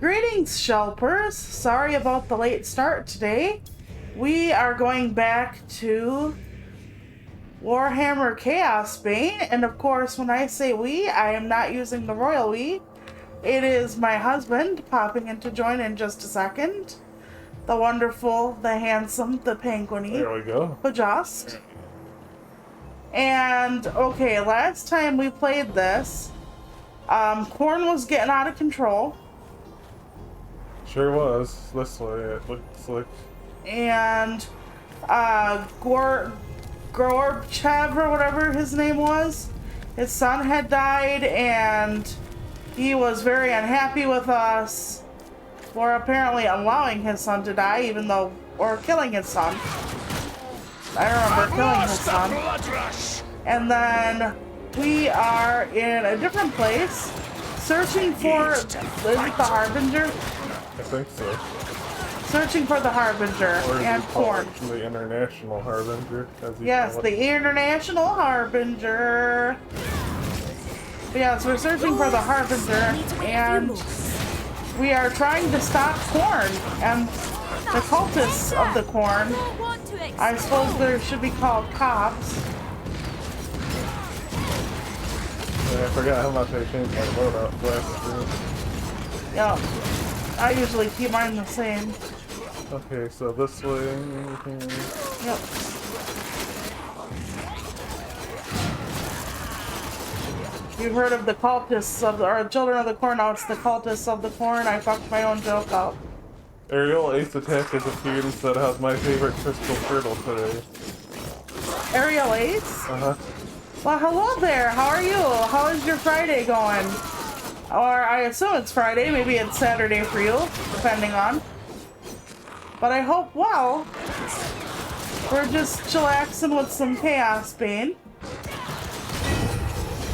Greetings, Shelpers. Sorry about the late start today. We are going back to Warhammer Chaosbane, and of course, when I say we, I am not using the royal we. It is my husband popping in to join in just a second. The wonderful, the handsome, the penguiny. There we go. Just. And okay, last time we played this, Corn was getting out of control. Sure was. This way it looks like. And Gorbachev or whatever his name was, his son had died, and he was very unhappy with us for apparently allowing his son to die, even though, or killing his son. I remember killing his son. And then we are in a different place, searching for, is it the Harbinger? I think so. Searching for the Harbinger and Corn. The International Harbinger, as you Yes, call it. the International Harbinger. But yes, we're searching for the Harbinger, and we are trying to stop Corn and the cultists of the Corn. I suppose they should be called cops. Yeah, I forgot how much I changed my loadout last stream. Yep. I usually keep mine the same. Okay, so this way. Yep. You've heard of the cultists of the, or children of the corn. Now it's the cultists of the corn. I fucked my own joke up. Aerial Ace attack has appeared and said, "How's my favorite crystal turtle today?" Aerial Ace? Uh-huh. Well, hello there. How are you? How is your Friday going? Or I assume it's Friday. Maybe it's Saturday for you, depending on. But I hope well. We're just chillaxing with some Chaosbane.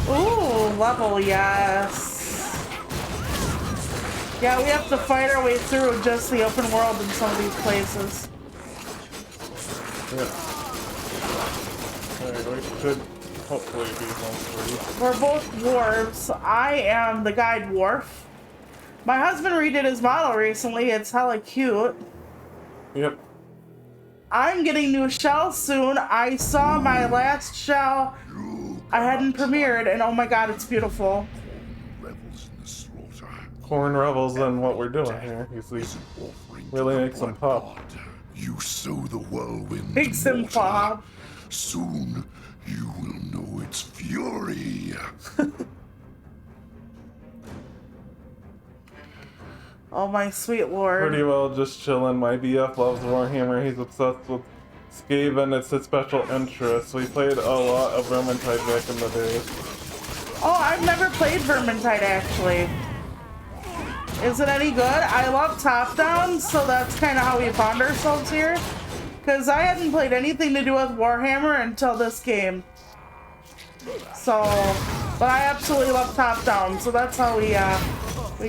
Ooh, level, yes. Yeah, we have to fight our way through just the open world in some of these places. Yeah. Alright, we should hopefully be home free. We're both dwarves. I am the guide dwarf. My husband redid his model recently. It's hella cute. Yep. I'm getting new shells soon. I saw my last shell. I hadn't premiered, and oh my god, it's beautiful. Corn revels in what we're doing here. You see, really makes them pop. You sow the whirlwind. Makes him pop. Soon you will know its fury. Oh my sweet lord. Pretty well just chilling. My BF loves Warhammer. He's obsessed with Skaven. It's his special interest. We played a lot of Vermintide back in the day. Oh, I've never played Vermintide actually. Is it any good? I love top-down, so that's kind of how we found ourselves here. Because I hadn't played anything to do with Warhammer until this game. So, but I absolutely love top-down, so that's how we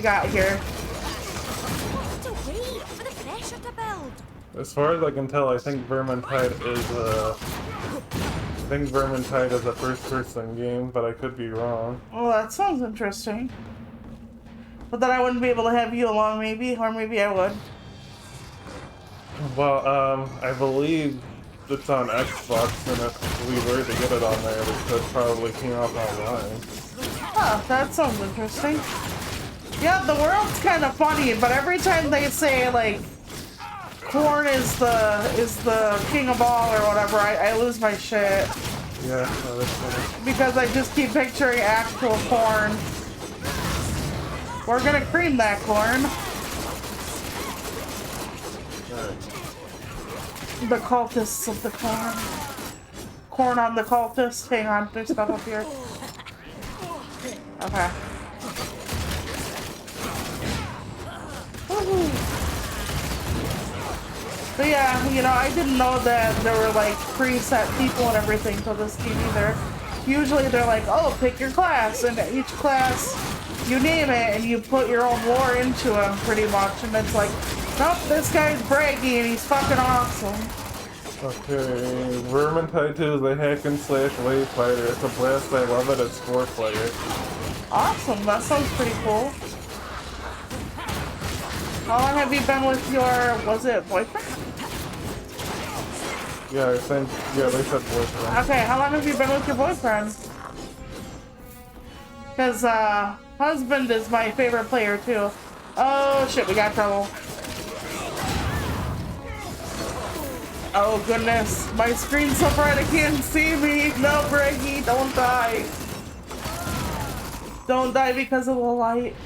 got here. As far as I can tell, I think Vermintide is a first-person game, but I could be wrong. Well, that sounds interesting. But then I wouldn't be able to have you along, maybe, or maybe I would. Well, I believe it's on Xbox, and if we were to get it on there, we could probably team up online. Huh, that sounds interesting. Yeah, the world's kind of funny, but every time they say, like, Corn is the king of all or whatever, I lose my shit. Yeah, no, that's funny. Because I just keep picturing actual corn. We're gonna cream that corn. Alright. The cultists of the corn. Corn on the cultists. Hang on, there's stuff up here. Okay. Woohoo. But yeah, you know, I didn't know that there were like preset people and everything for this game either. Usually they're like, oh, pick your class, and each class, you name it, and you put your own lore into them pretty much, and it's like, nope, this guy's braggy and he's fucking awesome. Okay, Vermintide 2 is a hack and slash wave fighter. It's a blast, I love it, it's 4 player. Awesome, that sounds pretty cool. How long have you been with your, was it boyfriend? Yeah, I think, yeah, they said boyfriend. Okay, how long have you been with your boyfriend? Because, husband is my favorite player, too. Oh, shit, we got trouble. Oh, goodness. My screen's so bright I can't see me. No, Braggy, don't die. Don't die because of the light.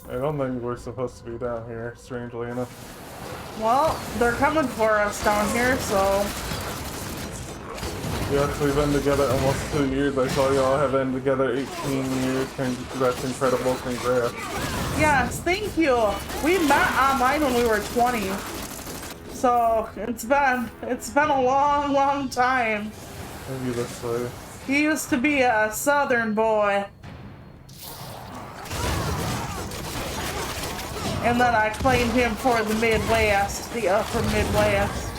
I don't think we're supposed to be down here, strangely enough. Well, they're coming for us down here, so... Yes, we've been together almost 2 years. I saw y'all have been together 18 years. That's incredible. Congrats. Yes, thank you. We met online when we were 20. So, it's been a long, long time. Maybe this way. He used to be a southern boy. And then I claimed him for the Midwest, the upper Midwest.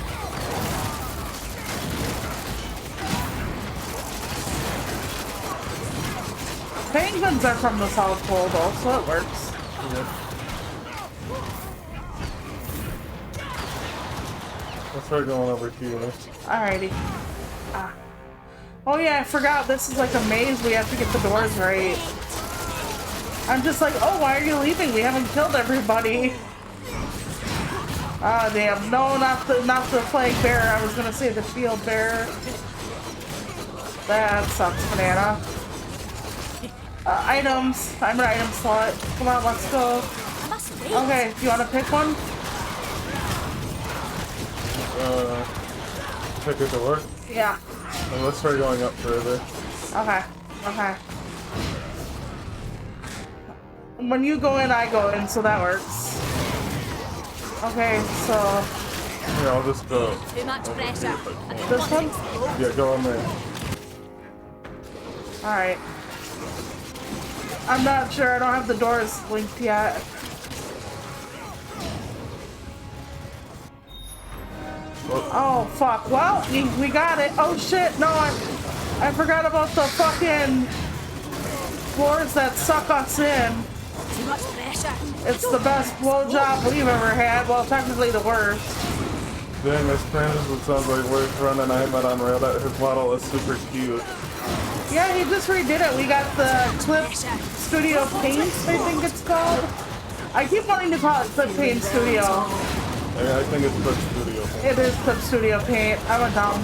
Penguins are from the South Pole though, so it works. Yeah. Let's try going over here. Alrighty. Oh yeah, I forgot this is like a maze, we have to get the doors right. I'm just like, oh, why are you leaving? We haven't killed everybody. Ah, damn. No, not the flag bearer. I was gonna say the shield bearer. That sucks, banana. Items. I'm an item slot. Come on, let's go. Okay, do you want to pick one? Pick a door. Yeah. And let's try going up further. Okay. Okay. When you go in, I go in, so that works. Okay, so... Yeah, I'll just go. Too much pressure. This one? Yeah, go in there. Alright. I'm not sure, I don't have the doors linked yet. Oh, fuck. Well, we got it. Oh, shit. No, I forgot about the fucking floors that suck us in. Too much pressure. It's the best blowjob we've ever had. Well, technically the worst. Dang, this Francis sounds like worth running. I met on Reddit. His model is super cute. Yeah, he just redid it. We got the Clip Studio Paint, I think it's called. I keep wanting to call it Clip Paint Studio. I think it's Clip Studio. It is Clip Studio Paint. I went down.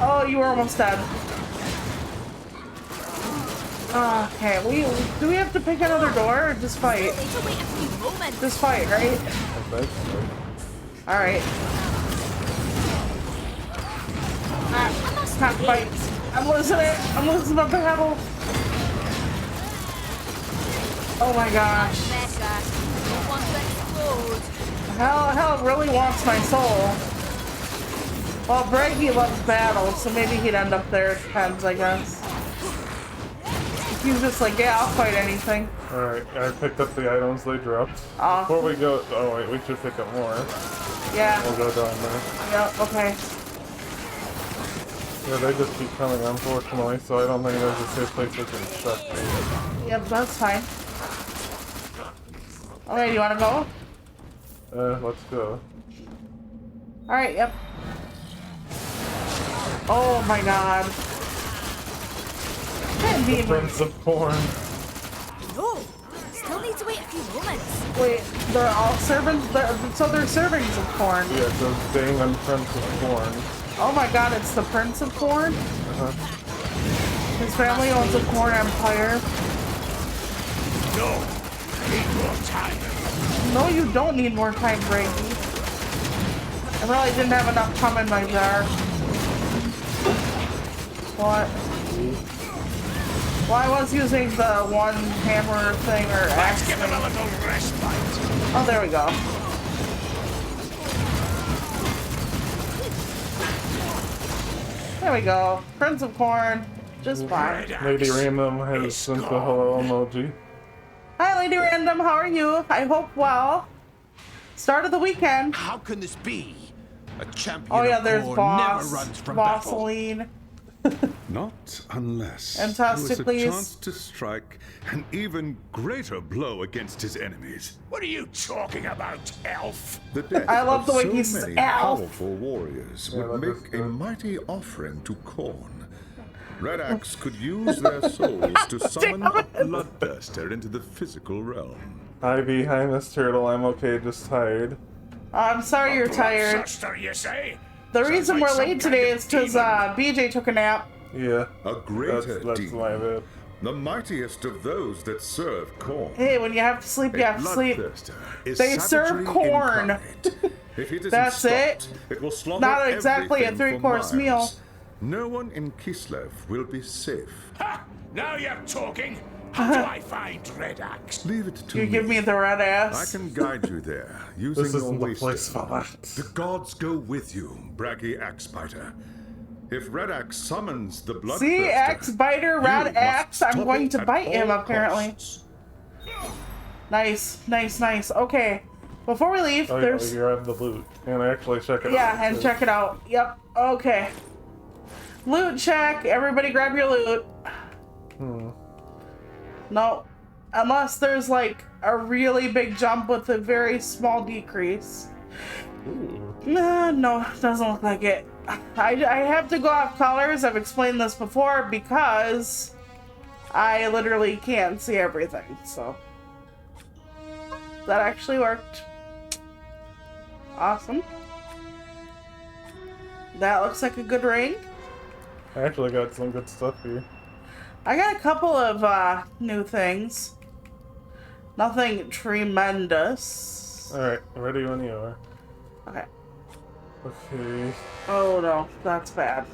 Oh, you were almost dead. Okay, do we have to pick another door or just fight? Just fight, right? I think so. Alright. Can't fight. I'm losing it. I'm losing my battle. Oh my gosh. Hell really wants my soul. Well, Braggy loves battle, so maybe he'd end up there. It depends, I guess. He's just like, yeah, I'll fight anything. Alright, I picked up the items they dropped. Oh. Before we go, oh wait, we should pick up more. Yeah. We'll go down there. Yep, okay. Yeah, they just keep coming, unfortunately, so I don't think there's a safe place we can shut. Yep, that's fine. Okay, do you want to go? Let's go. Alright, yep. Oh my god. Can't be The Prince of Porn. No, still need to wait a few moments. Wait, they're all servants? So they're servants of corn. Yeah, so Damon Prince of Porn. Oh my god, it's the Prince of Corn? Uh-huh. His family owns a corn empire. No, I need more time. No, you don't need more time, Brady. I really didn't have enough cum in my jar. What? Well, I was using the one hammer thing or axe Let's give him a thing. little respite. Oh, there we go. There we go. Prince of Corn. Just fine. Lady Random has sent the hello emoji. Hi, Lady Random. How are you? I hope well. Start of the weekend. How can this be? A champion Oh yeah, of there's war Boss. never runs from battle. Bosseline. Not unless And there was a please. chance to strike an even greater blow against his enemies. What are you talking about, elf? The death I love of the way so he says many elf. powerful warriors Yeah, would that is make a good. mighty offering to Khorne. Red Axe could use their souls to summon a bloodthirster into the physical realm. Hi, Miss Turtle. I'm okay, just tired. I'm sorry you're tired. Bloodthirster, you say? The Sounds reason like we're some late kind today of is because demon. BJ took a nap. Yeah. A greater That's demon. my bad. The mightiest of those that serve Khorne. Hey, when you have to sleep, you have to sleep. Bloodthirster is They serve savagery corn. incarnate. If it isn't That's stopped, it will slaughter Not exactly a everything for 3-course meal. miles. No one in Kislev will be safe. Ha! Now you're talking. How do I find Red Axe? Leave it to You me. give me the red I ass. can guide you there using This your isn't the waste. place for that. The gods go with you, braggy axe biter. If Red Axe summons the bloodthirster, See, axe biter, you red must axe. I'm stop going it to at bite him, all apparently. costs. Nice. Okay. Before we leave, Oh, there's... you're at the loot. And actually check it out. Yeah, and check it out. Yep. Okay. Loot check. Everybody grab your loot. No. Unless there's like a really big jump with a very small decrease. No, doesn't look like it. I have to go off colors. I've explained this before because I literally can't see everything. So that actually worked. Awesome. That looks like a good ring. I actually got some good stuff here. I got a couple of new things. Nothing tremendous. Alright, ready when you are. Okay. Okay. Oh no, that's bad.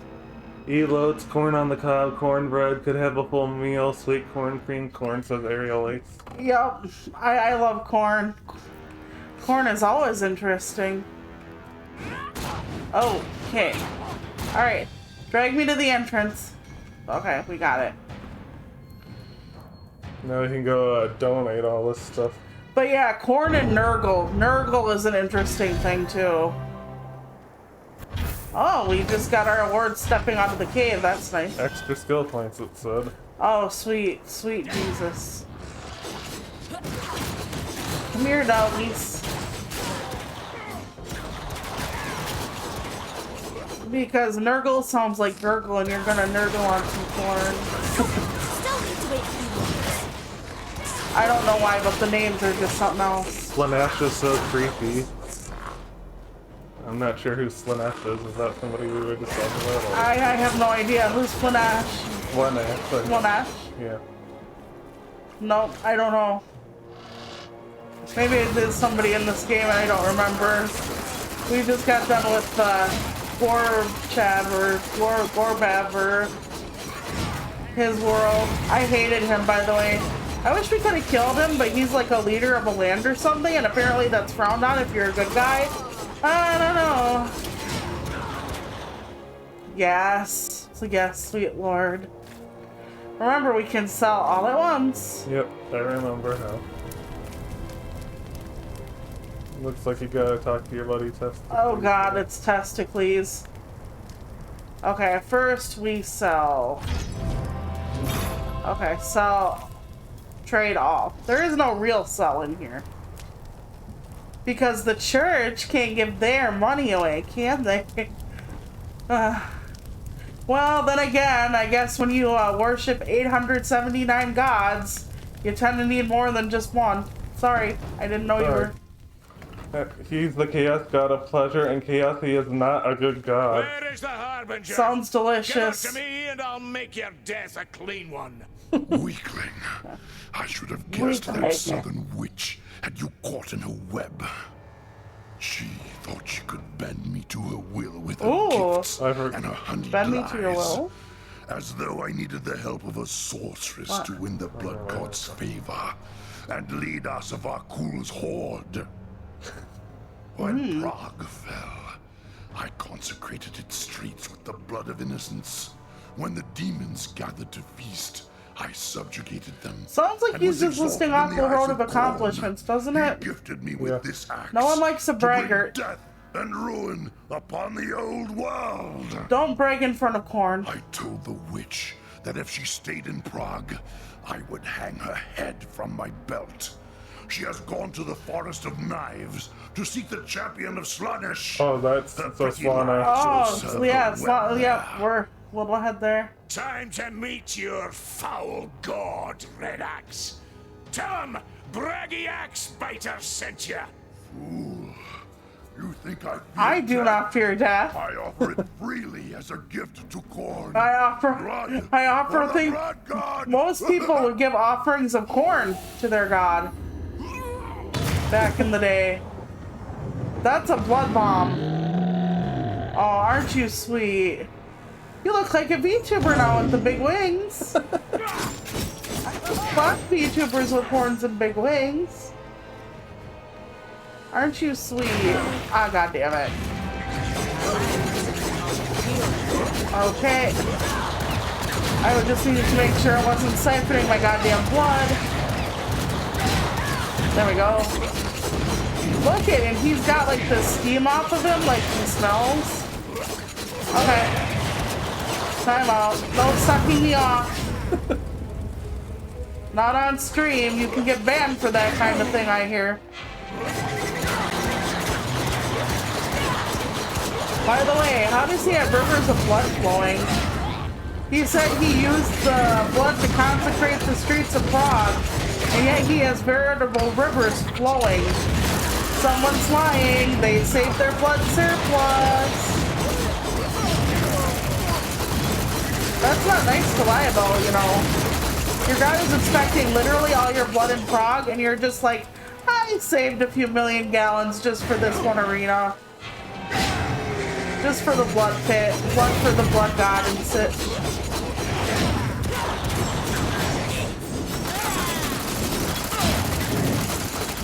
Eat loads, corn on the cob, cornbread, could have a full meal, sweet corn, cream corn, says Ariel Ace. Yep, I love corn. Corn is always interesting. Okay. Alright, drag me to the entrance. Okay, we got it. Now we can go donate all this stuff. But yeah, corn and Nurgle. Nurgle is an interesting thing too. Oh, we just got our award stepping onto the cave. That's nice. Extra skill points, it said. Oh, sweet Jesus. Come here, doggies. Because Nurgle sounds like gurgle and you're gonna nurgle on some corn. Still need to wait a few moments. I don't know why, but the names are just something else. Slanesh is so creepy. I'm not sure who Slanesh is. Is that somebody we were just talking about? Or... I have no idea. Who's Slanash? Slanesh. Slanash? Yeah. Nope, I don't know. Maybe it is somebody in this game and I don't remember. We just got done with Gorbav or his world. I hated him, by the way. I wish we could have killed him, but he's like a leader of a land or something, and apparently that's frowned on if you're a good guy. I don't know. Yes. So yes, sweet lord. Remember, we can sell all at once. Yep, I remember how. Looks like you gotta talk to your buddy Testicles. Oh god, it's Testicles. Okay, first we sell. Okay, sell. Trade all. There is no real sell in here. Because the church can't give their money away, can they? Well, then again, I guess when you worship 879 gods, you tend to need more than just one. Sorry, I didn't know you were... He's the chaos god of pleasure, and chaos he is not a good god. Where is the harbinger? Sounds delicious. Give it to me and I'll make your death a clean one. Weakling. I should have guessed Weakling. that southern witch had you caught in her web. She thought she could bend me to her will with her Ooh. gifts I've heard- and her honeyed Bend me lies. to your will? As though I needed the help of a sorceress to win the blood god's favor and lead Asavakul's horde. When Prague fell, I consecrated its streets with the blood of innocents. When the demons gathered to feast, I subjugated them. Sounds like and he's was just listing exalted off in the eyes road of Khorne. accomplishments, doesn't He it? gifted me with this axe. No one likes a to bring braggart. death and ruin upon the old world. Don't brag in front of Corn. I told the witch that if she stayed in Prague, I would hang her head from my belt. She has gone to the Forest of Knives to seek the champion of Slaanesh. Oh, that's Her so pretty lies Oh, will serve yeah, her well yeah, there. we're a little ahead there. Time to meet your foul god, Red Axe. Tell him Braggy Axe Biter sent you. Fool. You think I do death? not fear death. I offer it freely as a gift to Corn. I offer Blood I for the things. blood god. Most people would give offerings of corn to their god back in the day. That's a blood bomb. Oh, aren't you sweet? You look like a VTuber now with the big wings. Fuck VTubers with horns and big wings. Aren't you sweet? Ah, God damn it. Okay. I would just needed to make sure I wasn't siphoning my goddamn blood. There we go. Look at him. He's got like the steam off of him, like he smells. Okay. Time out. No sucking me off. Not on stream. You can get banned for that kind of thing, I hear. By the way, how does he have rivers of blood flowing? He said he used the blood to consecrate the streets of Prague, and yet he has veritable rivers flowing. Someone's lying. They saved their blood surplus. That's not nice to lie about, you know. Your guy is expecting literally all your blood in Prague, and you're just like, I saved a few million gallons just for this one arena. Just for the blood pit. Blood for the blood god and sit.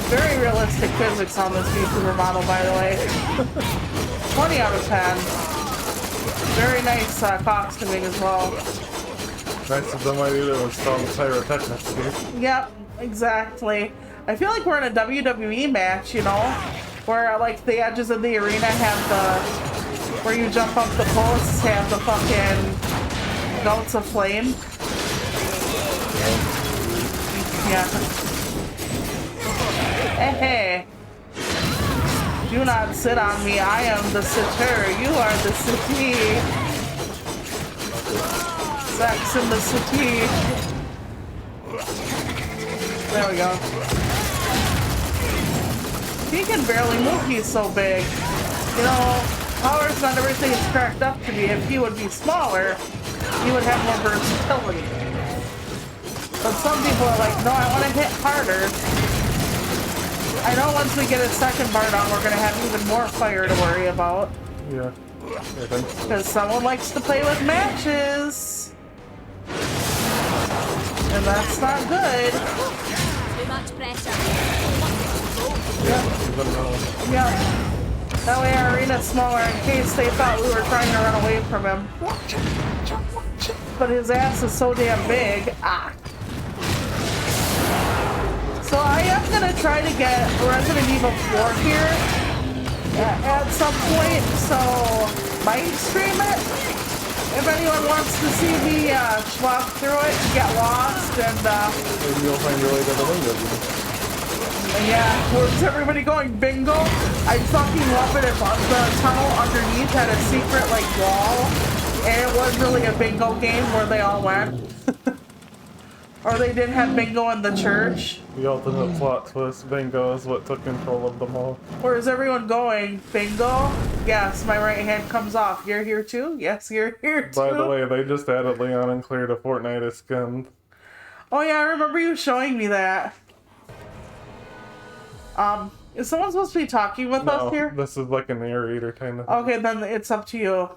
Very realistic physics on this VTuber model, by the way. 20 out of 10. Very nice costuming as well. Nice of them idea to install the pyrotechnics here. Yep, exactly. I feel like we're in a WWE match, you know, where like the edges of the arena have the, where you jump up the posts, have the fucking belts of flame. Yeah. Hey, hey. Do not sit on me. I am the sitter. You are the city. Sex in the city. There we go. He can barely move, he's so big. You know, power's not everything it's cracked up to be. If he would be smaller, he would have more versatility. But some people are like, no, I want to hit harder. I know once we get a second bar down, we're going to have even more fire to worry about. Yeah. Because someone likes to play with matches. And that's not good. Too much pressure. Yeah. That way our arena's smaller in case they thought we were trying to run away from him. But his ass is so damn big. Ah. So I am gonna try to get Resident Evil 4 here at some point, so might stream it. If anyone wants to see me schlop through it and get lost and Maybe you'll find your way to the window. yeah, where's everybody going? Bingo? I fucking love it if the tunnel underneath had a secret like wall and it was really a bingo game where they all went. Or they did have bingo in the church. The ultimate plot twist, bingo is what took control of them all. Where is everyone going? Bingo? Yes, my right hand comes off. You're here too? Yes, you're here too. By the way, they just added Leon and Claire to Fortnite as skins. Oh yeah, I remember you showing me that. Is someone supposed to be talking with us here? This is like a narrator kind of thing. Okay, then it's up to you.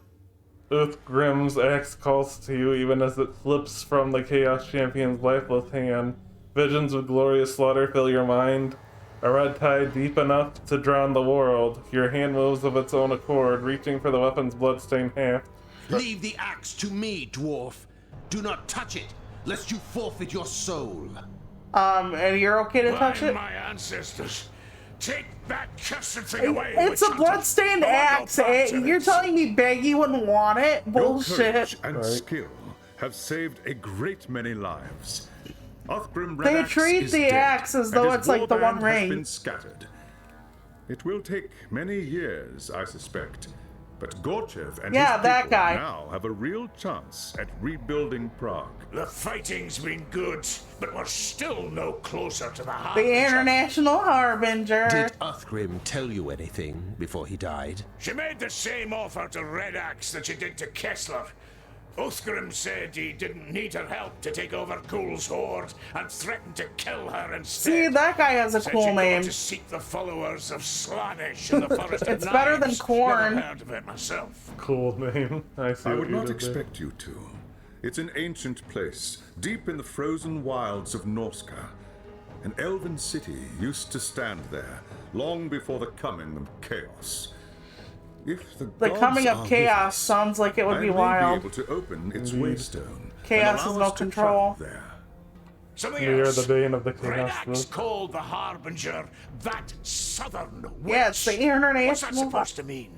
Uthgrim's axe calls to you even as it slips from the Chaos Champion's lifeless hand. Visions of glorious slaughter fill your mind. A red tide deep enough to drown the world. Your hand moves of its own accord, reaching for the weapon's bloodstained haft. Leave the axe to me, dwarf. Do not touch it, lest you forfeit your soul. And you're okay to touch By it? my ancestors, Take that cursed thing away. It's a witch hunter. bloodstained I want no axe. part of You're it. telling me Baggy wouldn't want it? Your Bullshit. courage and Right. skill have saved a great many lives. Othgrim They Redax treat is the dead, axe as and though his it's like the warband One has Ring. been scattered. It will take many years, I suspect, but Gorchev and Yeah, his that people guy. now have a real chance at rebuilding Prague. The fighting's been good, but we're still no closer to the The Harbinger. International Harbinger. Did Othgrim tell you anything before he died? She made the same offer to Red Axe that she did to Kessler. Othgrim said he didn't need her help to take over Ghoul's horde and threatened to kill her instead. See, that guy has a Said cool she'd go name. to seek the followers of Slaanesh in the Forest of It's better than Knives. corn. Never heard of it myself. Cool name. I see I what would you not did there. expect you to. It's an ancient place, deep in the frozen wilds of Norska. An elven city used to stand there, long before the coming of chaos. If the The gods coming are of with chaos us, sounds like it would I be may wild. be able to open its waystone. Chaos and allow has no us to control. travel there. Something We are else. the bane of the Red chaos. Axe Group. called the Harbinger that southern witch. Yeah, it's the What's that International. supposed to mean?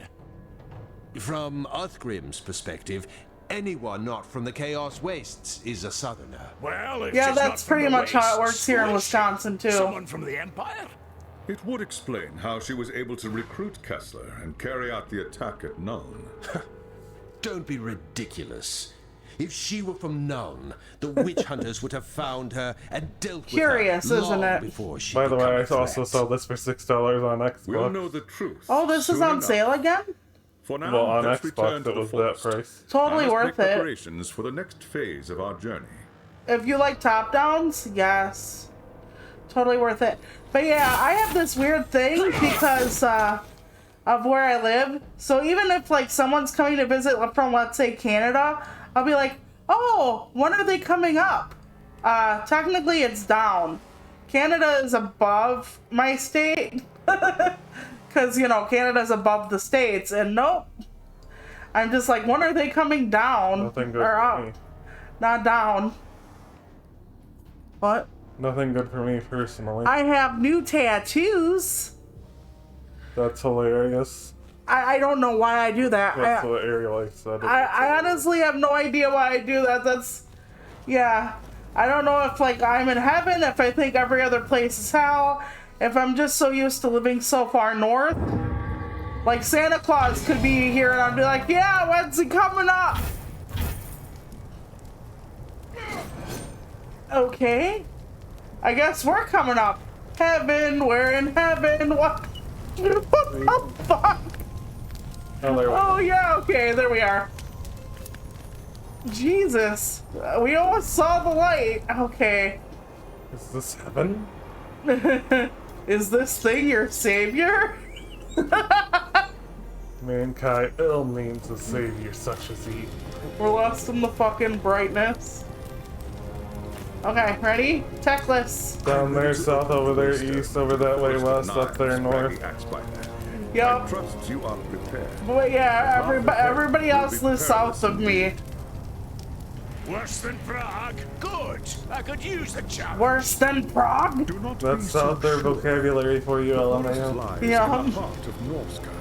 From Othgrim's perspective, anyone not from the Chaos Wastes is a southerner. Well, if Yeah, she's that's not from pretty the much how it Wastes, works here in who is she? Wisconsin, too. Someone from the Empire? It would explain how she was able to recruit Kessler and carry out the attack at Nuln. Don't be ridiculous. If she were from Nuln, the witch hunters would have found her and dealt Curious, with her isn't long it? before she By the way, I become a also threat. saw this for $6 on Xbox. We'll know the truth. Oh, this is soon on enough. sale again? For now, Well, on let's return Xbox to it the was that forest. price. Totally I must worth make it. preparations for the next phase of our journey. If you like top downs, yes. Totally worth it. But yeah, I have this weird thing because of where I live. So even if like someone's coming to visit from, let's say, Canada, I'll be like, oh, when are they coming up? Technically it's down. Canada is above my state. Because, you know, Canada's above the States. And nope. I'm just like, when are they coming down? Nothing good Or for up? me. Not down. What? Nothing good for me personally. I have new tattoos. That's hilarious. I don't know why I do that. That's what Ariel said. I honestly have no idea why I do that. That's, yeah. I don't know if like I'm in heaven, if I think every other place is hell, if I'm just so used to living so far north. Like Santa Claus could be here and I'd be like, yeah, when's he coming up? Okay. I guess we're coming up. Heaven, we're in heaven. What? What the fuck? Oh, there we go. Oh yeah, okay, there we are. Jesus, we almost saw the light. Okay. Is this heaven? Is this thing your savior? Mankind ill means a savior such as he. We're lost in the fucking brightness. Okay, ready? Checklist. Down there, south, over there, Waystone, east, over that way, Forest of west, up there, Knives, north. Baggy Axe by there. I Yup. trust you are prepared. But yeah, Not prepared, everybody you'll else be lives south of me. Worse than Prague? Good. I could use the challenge. Worse than Prague? Do not be That's so out there sure. vocabulary for you, The forest LMAO. lies Yeah. in the heart of Norska,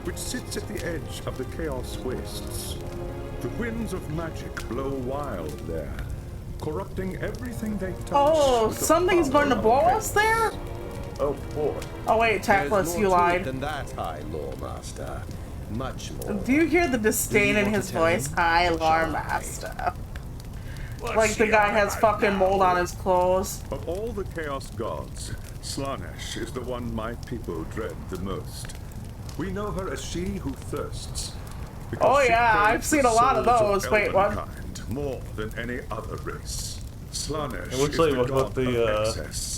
which sits at the edge of the Chaos Wastes. The winds of magic blow wild there, corrupting everything they touch. Oh, with the something's power going to of blow chaos. us there? Oh boy. Oh wait, There's Checklist, more you to it lied. than that, High Lore Master. Much more. Do you hear the disdain Do you in want his to tell voice? him? Hi, Lore Shall I? Master. What's Like the she guy on has about fucking now? mold on his clothes. Of all the Chaos Gods, Slaanesh is the one my people dread the most. We know her as she who thirsts. because Oh, she yeah, craves I've seen the a lot of souls those. Wait, what? elvenkind more than any other race. Slaanesh It looks is like the with god the, of excess.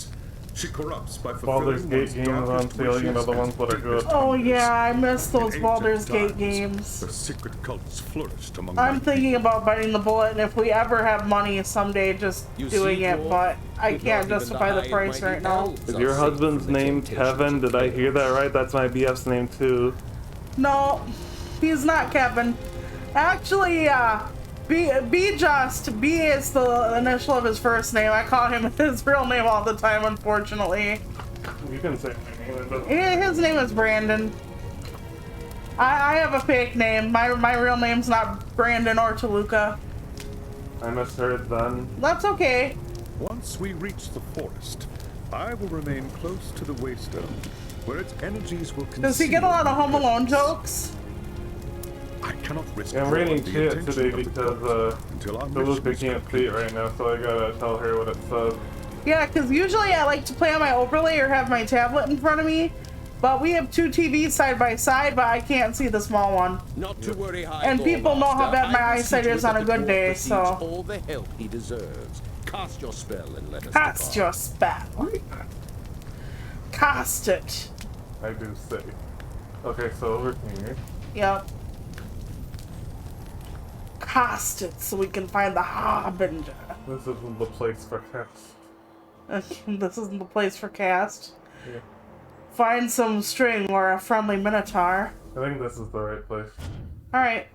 She corrupts by Baldur's fulfilling Gate one's games on darkest sale, you know, the wishes ones that are and good. deepest Oh hungers. yeah, I miss those In ancient Baldur's Gate times, games. The secret cults flourished among I'm my thinking people. about biting the bullet, and if we ever have money someday, just You doing see, it, Dwarf, but I with can't not even justify the high price and mighty right now. elves Is are your safe husband's from the name temptations Kevin? of Did I hear that chaos. right? That's my BF's name too. No, he's not Kevin. Actually, B is the initial of his first name. I call him his real name all the time, unfortunately. You can say my name. It doesn't- His name is Brandon. I have a fake name. My real name's not Brandon or Toluca. I misheard then. That's okay. Once we reach the forest, I will remain close to the Waystone, where its energies will conceal. Does he get a lot of Home my Alone presence. jokes? I cannot risk Yeah, I'm reading the chat attention today of the because gods until our Toluca mission is can't see it right now, so I gotta tell her what it says. Yeah, because usually I like to play on my overlay or have my tablet in front of me. But we have two TVs side by side, but I can't see the small one. Not to worry, High And Lord people know how Master. bad my I will eyesight see to is it on that a the good dwarf day, receives so- all the help he deserves. Cast your spell and let us Cast depart. your spell. Cast it. I do say. Okay, so over here. Yep. Cast it so we can find the Harbinger. This isn't the place for cast. This isn't the place for cast. Yeah. Find some string or a friendly minotaur. I think this is the right place. Alright,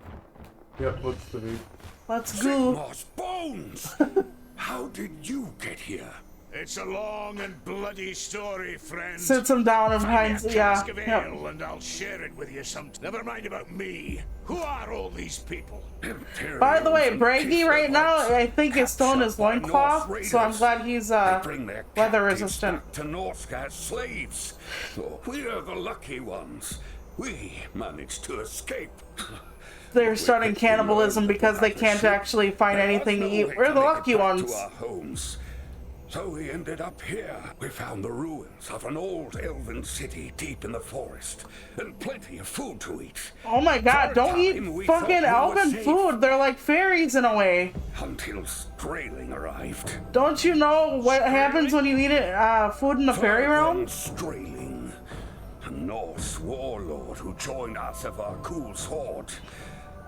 Yep, looks to be. let's go. Sigmar's bones! How did you get here? It's a long and bloody story, friend. Sits him down and Find me finds, a yeah. cask of Yep. ale and I'll share it with you sometime. Never mind about me. Who are all these people? By the way, Braggy right now, I think is still in his loincloth, so I'm glad he's weather resistant. To Norska as slaves. So we're the lucky ones. We managed to escape. They're starting cannibalism because they can't actually find anything to eat. We're the lucky ones. To our homes. So we ended up here. We found the ruins of an old elven city deep in the forest, and plenty of food to eat. Oh my god, For a don't time, we eat thought fucking we were elven safe. food. They're like fairies in a way. Until Strailing arrived. Don't you know what happens when you eat food in the fairy realm? Strailing, a Norse warlord who joined us of our Cool's horde.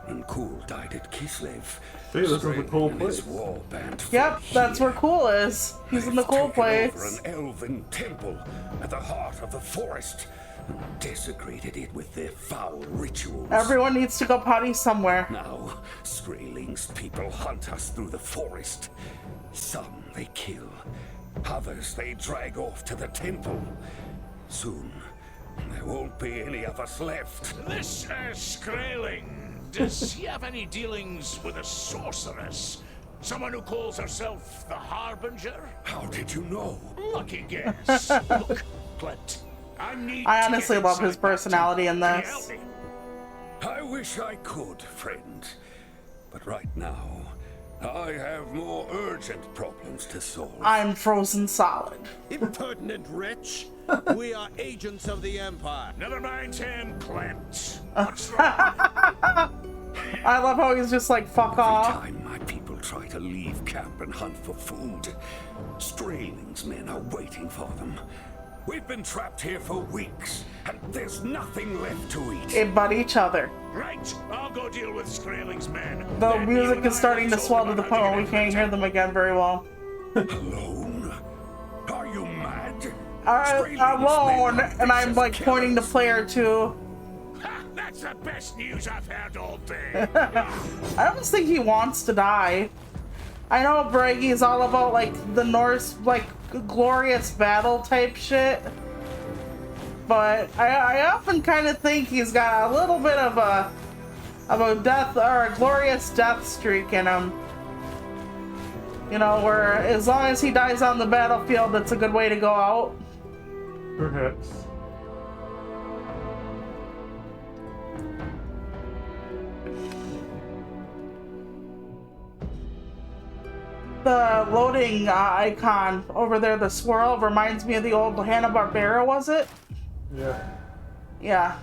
And Cool died at Kislev. Hey, this is a cool Strailing and his place. war band Yep, fought that's here. where Cool is. He's in the They've cool taken over place. an elven temple at the heart of the forest and desecrated it with their foul rituals. Everyone needs to go potty somewhere. Now, Strailing's people hunt us through the forest. Some they kill, others they drag off to the temple. Soon, there won't be any of us left. This Skraeling, does he have any dealings with a sorceress? Someone who calls herself the Harbinger? How did you know? Lucky guess. Look, Clint, I honestly love his personality in this. I wish I could, friend. But right now, I have more urgent problems to solve. I'm frozen solid. Impertinent wretch! We are agents of the Empire. Never mind him, Clint. What's wrong? I love how he's just like, fuck Every off. time my people try to leave camp and hunt for food, Strailing's men are waiting for them. We've been trapped here for weeks, and there's nothing left to eat. They butt each other. Right, I'll go deal with Strailing's men. The Then you music and is I starting will to swell to talk the about point how where we to can't get hear them again very well. Alone? Are you mad? Alone, and I'm like pointing to player 2. Ha, that's the best news I've heard all day. I almost think he wants to die. I know Braggy is all about like the Norse, like glorious battle type shit. But I often kind of think he's got a little bit of a death or a glorious death streak in him. You know, where as long as he dies on the battlefield, that's a good way to go out. Perhaps. The loading icon over there, the swirl, reminds me of the old Hanna-Barbera, was it? Yeah. Yeah.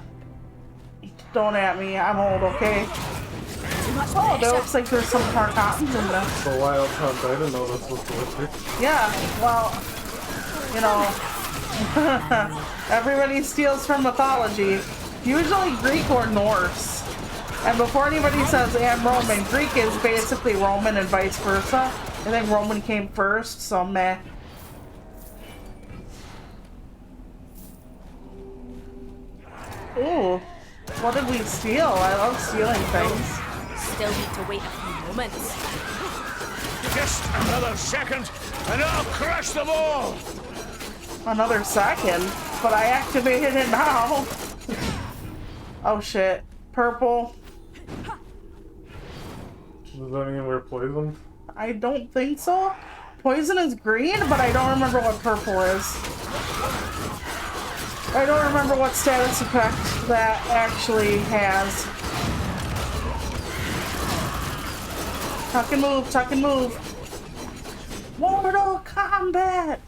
Don't at me, I'm old, okay? Too much Oh, there pressure. looks like there's some Tarkatans in this. The wild hunt. I didn't know this was the Witcher. Yeah, well, you know, everybody steals from mythology. Usually Greek or Norse. And before anybody says and Roman, Greek is basically Roman and vice versa. I think Roman came first, so meh. Ooh, what did we steal? I love stealing things. Still need to wait a few moments. Just another second, and I'll crush them all. another second, but I activated it now. Oh shit. Purple. Does that mean we're poisoned? I don't think so. Poison is green, but I don't remember what purple is. I don't remember what status effect that actually has. Tuck and move, tuck and move. Mortal Kombat!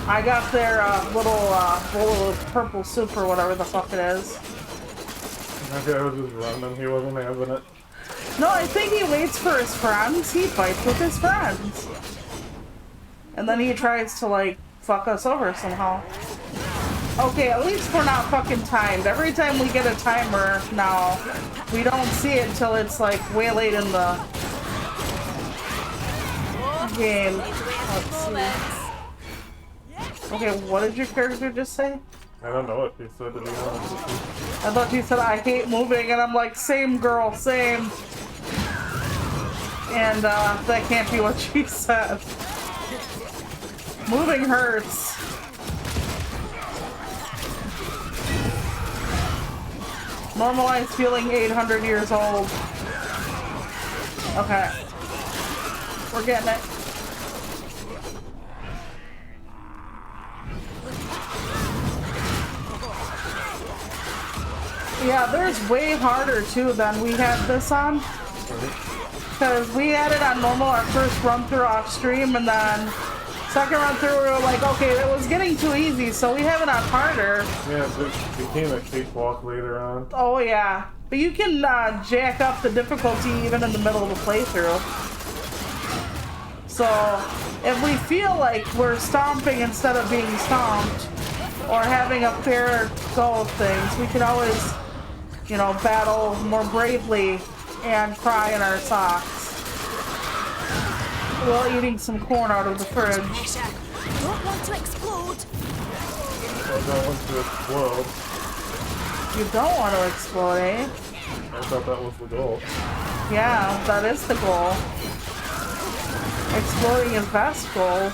I got their little bowl of purple soup or whatever the fuck it is. That guy was just running, he wasn't having it. No, I think he waits for his friends. He fights with his friends. And then he tries to, like, fuck us over somehow. Okay, at least we're not fucking timed. Every time we get a timer now, we don't see it until it's, like, way late in the game. Let's see. Okay, what did your character just say? I don't know what he said, to be honest with you. I thought you said, I hate moving, and I'm like, same girl, same. And that can't be what she said. Moving hurts. Normalized feeling 800 years old. Okay. We're getting it. Yeah, there's way harder too than we had this on. Because we had it on normal our first run through off stream, and then second run through we were like, okay, it was getting too easy, so we have it on harder. Yeah, it became a cakewalk later on. Oh yeah. But you can jack up the difficulty even in the middle of the playthrough. So if we feel like we're stomping instead of being stomped, or having a fair go of things, we can always, you know, battle more bravely and cry in our socks while eating some corn out of the fridge. Don't want to explode. I don't want to explode. You don't want to explode, eh? I thought that was the goal. Yeah, that is the goal. Exploding is best goal.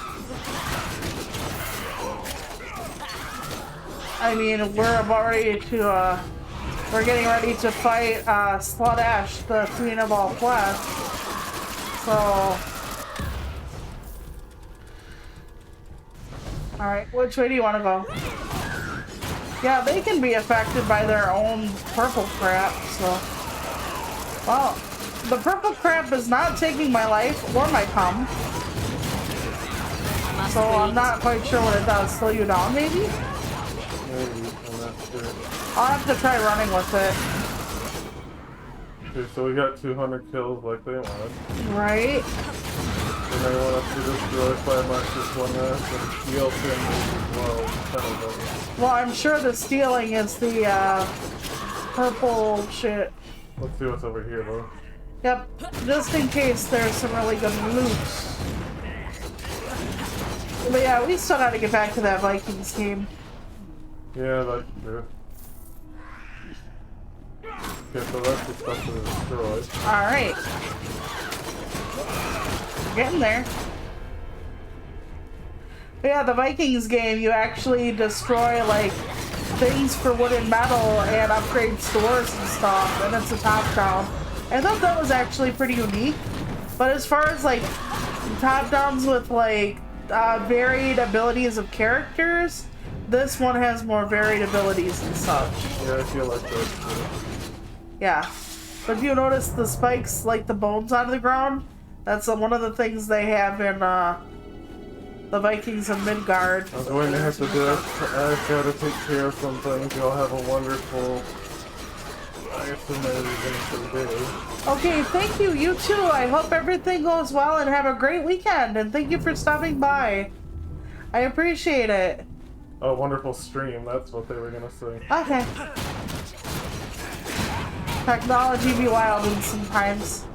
I mean, we're about ready to, we're getting ready to fight, Slaudash, the Queen of All Flesh. So... Alright, which way do you want to go? Yeah, they can be affected by their own purple crap, so... Well, the purple crap is not taking my life or my cum. So I'm not quite sure what it does. Slow you down, maybe? Maybe, I'm not sure. I'll have to try running with it. Okay, so we got 200 kills like they wanted. Right? And they want us to destroy 5 monsters one last and steal 10 as well. 10 of them. Well, I'm sure the stealing is the, purple shit. Let's see what's over here, though. Yep, just in case there's some really good loot. But yeah, we still gotta get back to that Vikings game. Yeah, that's true. Okay, so that's the stuff to destroy. Alright. Getting there. But yeah, the Vikings game, you actually destroy, like, things for wood and metal and upgrade stores and stuff, and it's a top-down. I thought that was actually pretty unique. But as far as, like, top-downs with, like, varied abilities of characters, this one has more varied abilities and such. Yeah, I feel like that too. Yeah. But if you notice the spikes, like the bones on the ground, that's one of the things they have in the Vikings of Midgard. I'm going to have to do it. I've got to take care of some things. Y'all have a wonderful, I assume day. Okay, thank you. You too. I hope everything goes well and have a great weekend. And thank you for stopping by. I appreciate it. A wonderful stream, that's what they were going to say. Okay. Technology be wild sometimes.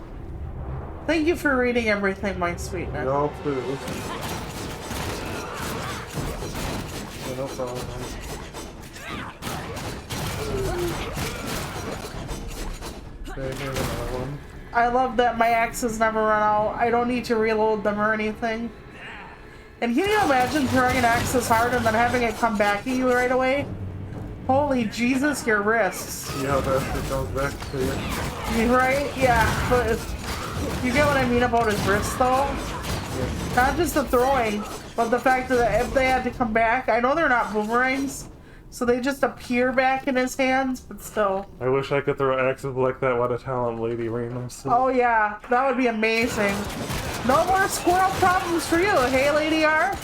Thank you for reading everything, my sweetness. Y'all too. Yeah, no problem. Okay, here's another one. I love that my axes never run out. I don't need to reload them or anything. And can you imagine throwing an axe this hard and then having it come back at you right away? Holy Jesus, your wrists. See how fast it comes back to you. Right? Yeah, but you get what I mean about his wrists though? Yeah. Not just the throwing, but the fact that if they had to come back, I know they're not boomerangs, so they just appear back in his hands, but still. I wish I could throw axes like that. What a talent, Lady Reynolds. Oh yeah, that would be amazing. No more squirrel problems for you, hey Lady R?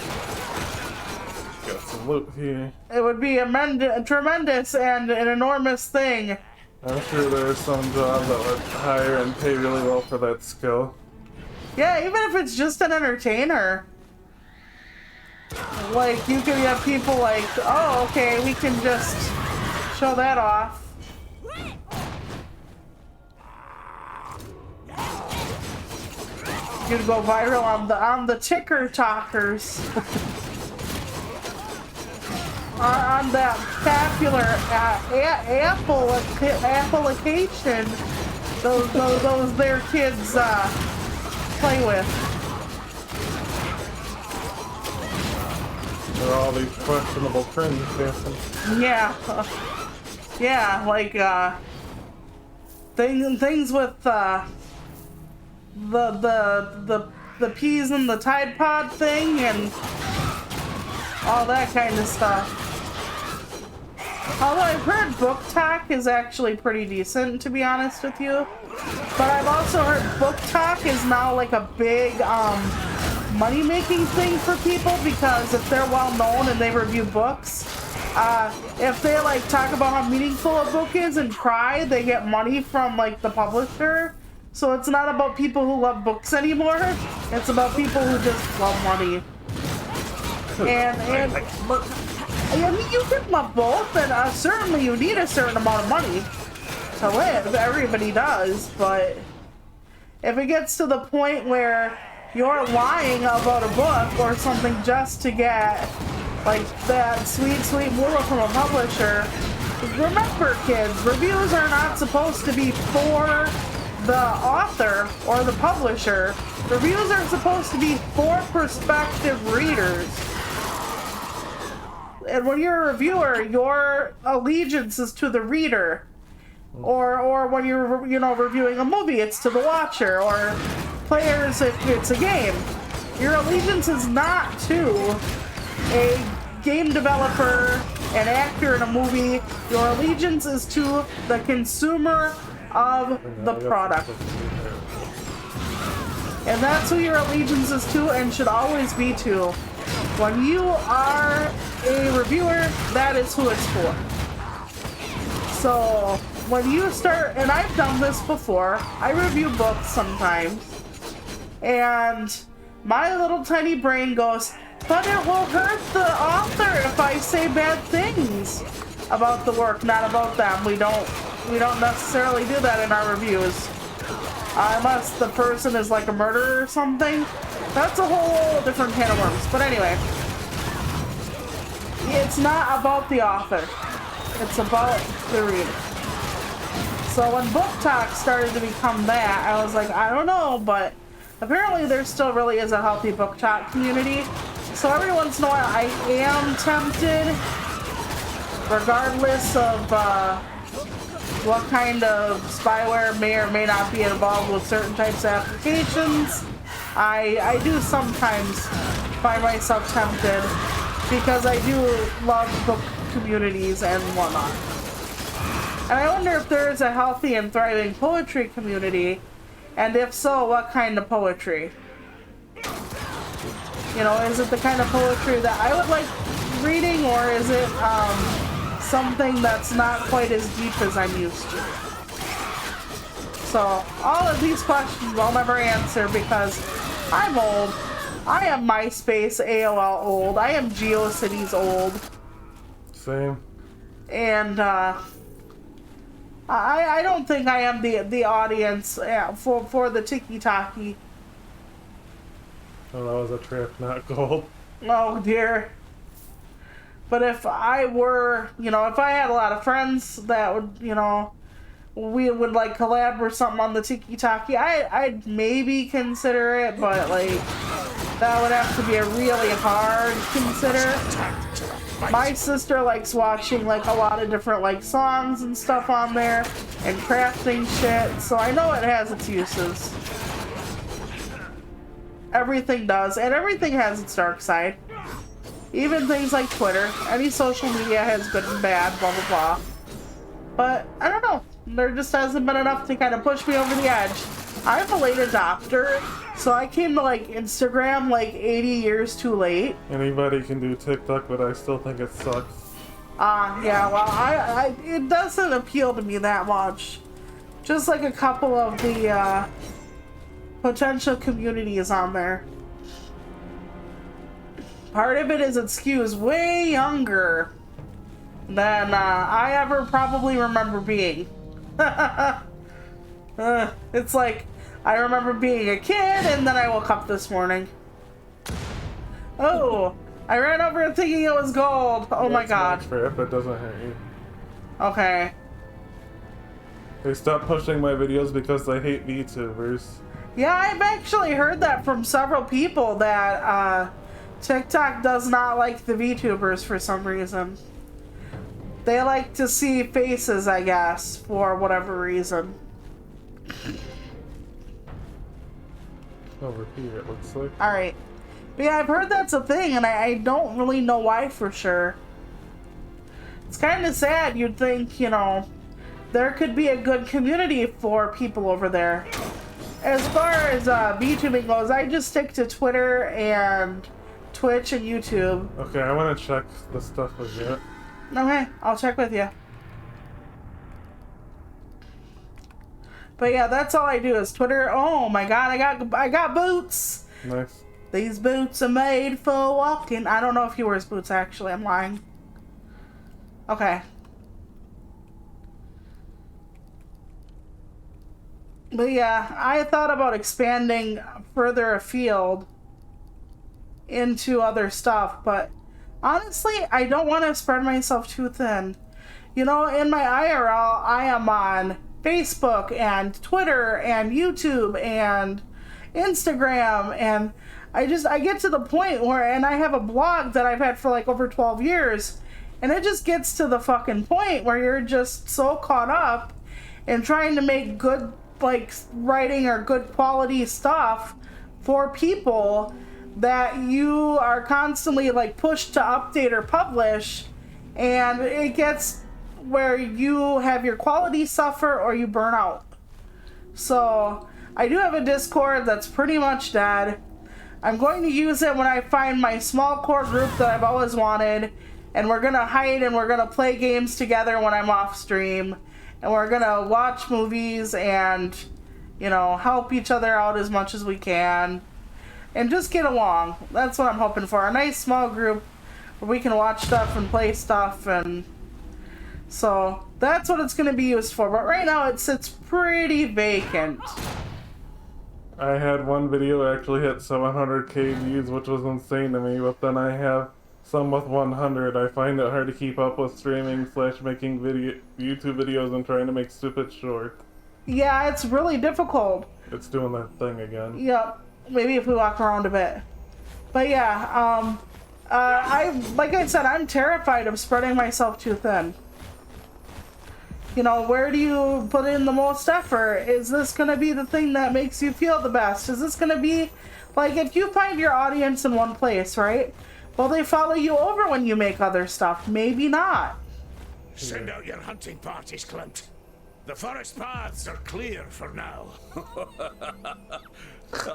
Got some loot here. It would be a tremendous and an enormous thing. I'm sure there's some job that would hire and pay really well for that skill. Yeah, even if it's just an entertainer. Like, you could have people like, oh, okay, we can just show that off. You'd go viral on the ticker talkers. On that popular application those their kids play with. There are all these questionable trends dancing. Yeah, yeah, like things with the peas in the Tide Pod thing and all that kind of stuff. Although I've heard Book Talk is actually pretty decent, to be honest with you. But I've also heard Book Talk is now like a big money-making thing for people, because if they're well known and they review books, if they like talk about how meaningful a book is and cry, they get money from like the publisher. So it's not about people who love books anymore. It's about people who just love money. And I mean, you can love both, and certainly you need a certain amount of money to live. Everybody does, but if it gets to the point where you're lying about a book or something just to get like that sweet moolah from a publisher, remember, kids, reviews are not supposed to be for the author or the publisher. Reviews are supposed to be for prospective readers. And when you're a reviewer, your allegiance is to the reader. Or when you're, reviewing a movie, it's to the watcher. Or players if it's a game. Your allegiance is not to a game developer, an actor in a movie. Your allegiance is to the consumer of the product. And that's who your allegiance is to and should always be to. When you are a reviewer, that is who it's for. So when you start, and I've done this before, I review books sometimes, and my little tiny brain goes, but it will hurt the author if I say bad things about the work, not about them. We don't necessarily do that in our reviews. Unless the person is like a murderer or something. That's a whole different can of worms. But anyway, it's not about the author. It's about the reader. So when Book Talk started to become that, I was like, I don't know, but apparently there still really is a healthy Book Talk community. So every once in a while I am tempted, regardless of what kind of spyware may or may not be involved with certain types of applications. I do sometimes find myself tempted because I do love book communities and whatnot. And I wonder if there is a healthy and thriving poetry community, and if so, what kind of poetry? Is it the kind of poetry that I would like reading, or is it something that's not quite as deep as I'm used to? So all of these questions I'll never answer because I'm old. I am MySpace, AOL old. I am GeoCities old. Same. And I don't think I am the audience for the tiki-taki. Oh, that was a trip, not gold. Oh dear. But if I were, if I had a lot of friends that would we would like collab or something on the Tiki Taki, I'd maybe consider it, but like that would have to be a really hard consider. My sister likes watching like a lot of different like songs and stuff on there and crafting shit, so I know it has its uses. Everything does, and everything has its dark side. Even things like Twitter. Any social media has good and bad, blah blah blah. But I don't know. There just hasn't been enough to kind of push me over the edge. I'm a late adopter, so I came to like Instagram like 80 years too late. Anybody can do TikTok, but I still think it sucks. Yeah, well, it doesn't appeal to me that much. Just like a couple of the potential communities on there. Part of it is it skews way younger than I ever probably remember being. It's like I remember being a kid and then I woke up this morning. Oh, I ran over it thinking it was gold. Oh my god. Fair if it doesn't hurt you. Okay. They stopped pushing my videos because they hate VTubers. Yeah, I've actually heard that from several people that TikTok does not like the VTubers for some reason. They like to see faces, I guess, for whatever reason. Over here, it looks like. Alright. But yeah, I've heard that's a thing, and I don't really know why for sure. It's kind of sad. You'd think, you know, there could be a good community for people over there. As far as VTubing goes, I just stick to Twitter and Twitch and YouTube. Okay, I want to check the stuff with you. Okay, I'll check with you. But yeah, that's all I do is Twitter. Oh my god, I got boots. Nice. These boots are made for walking. I don't know if he wears boots actually. I'm lying. Okay. But yeah, I thought about expanding further afield into other stuff, but honestly, I don't want to spread myself too thin. You know, in my IRL, I am on Facebook and Twitter and YouTube and Instagram, and I get to the point where, and I have a blog that I've had for like over 12 years, and it just gets to the fucking point where you're just so caught up in trying to make good like writing or good quality stuff for people that you are constantly like pushed to update or publish, and it gets where you have your quality suffer or you burn out. So I do have a Discord that's pretty much dead. I'm going to use it when I find my small core group that I've always wanted, and we're gonna hide and we're gonna play games together when I'm off stream, and we're gonna watch movies and, you know, help each other out as much as we can and just get along. That's what I'm hoping for. A nice small group where we can watch stuff and play stuff, and so that's what it's going to be used for. But right now it sits pretty vacant. I had one video actually hit 700k views, which was insane to me, but then I have some with 100. I find it hard to keep up with streaming / making YouTube videos and trying to make stupid shorts. Yeah, it's really difficult. It's doing that thing again. Yep. Maybe if we walk around a bit. But yeah, like I said, I'm terrified of spreading myself too thin. You know, where do you put in the most effort? Is this going to be the thing that makes you feel the best? Is this going to be, like, if you find your audience in one place, right? Will they follow you over when you make other stuff? Maybe not. Send out your hunting parties, Clint. The forest paths are clear for now.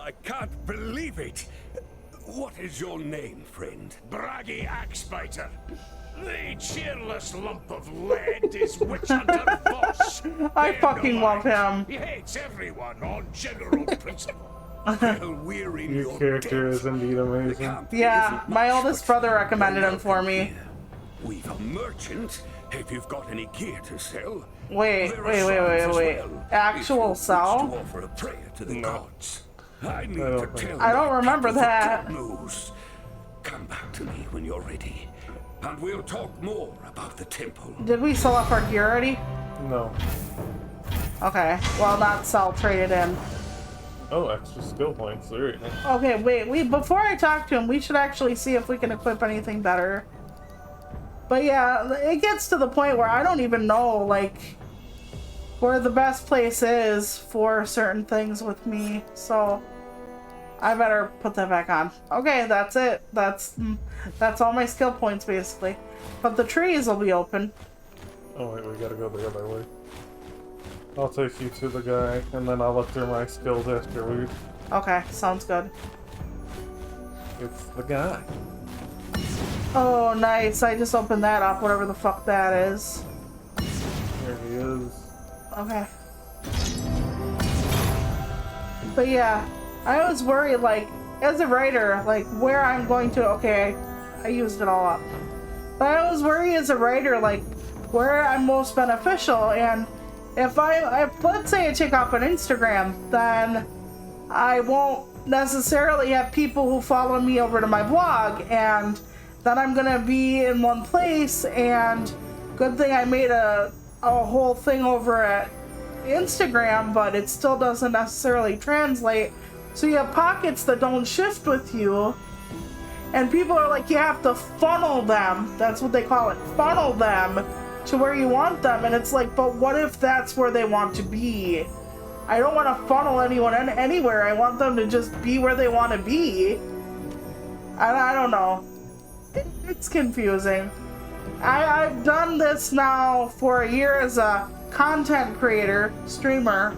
I can't believe it. What is your name, friend? Braggy Axebiter. The cheerless lump of lead is Witch Hunter Boss. I fucking love him. He hates everyone on general principle. Well, we're in Your character is indeed amazing. Yeah, my oldest brother recommended him for me. We've a merchant, if you've got any gear to sell. Wait. Actual sell? To offer a prayer to the gods. I need I to don't tell I don't my remember people the that. good news. Come back to me when you're ready, and we'll talk more about the temple. Did we sell off our gear already? No. Okay, well, not sell, trade it in. Oh, extra skill points. Very nice. Okay, wait, before I talk to him, we should actually see if we can equip anything better. But yeah, it gets to the point where I don't even know, like, where the best place is for certain things with me, so I better put that back on. Okay, that's it. That's all my skill points, basically. But the trees will be open. Oh wait, we gotta go the other way. I'll take you to the guy, and then I'll look through my skills afterward. Okay, sounds good. It's the guy. Oh, nice. I just opened that up, whatever the fuck that is. Here he is. Okay. But yeah, I always worry, like, as a writer, like, where I'm going to... Okay, I used it all up. But I always worry as a writer, like, where I'm most beneficial, and if let's say I take off an Instagram, then I won't necessarily have people who follow me over to my blog, and then I'm gonna be in one place, and good thing I made a whole thing over at Instagram, but it still doesn't necessarily translate. So you have pockets that don't shift with you, and people are like, you have to funnel them. That's what they call it, funnel them to where you want them. And it's like, but what if that's where they want to be? I don't want to funnel anyone anywhere. I want them to just be where they want to be. I don't know. It's confusing. I've done this now for a year as a content creator, streamer,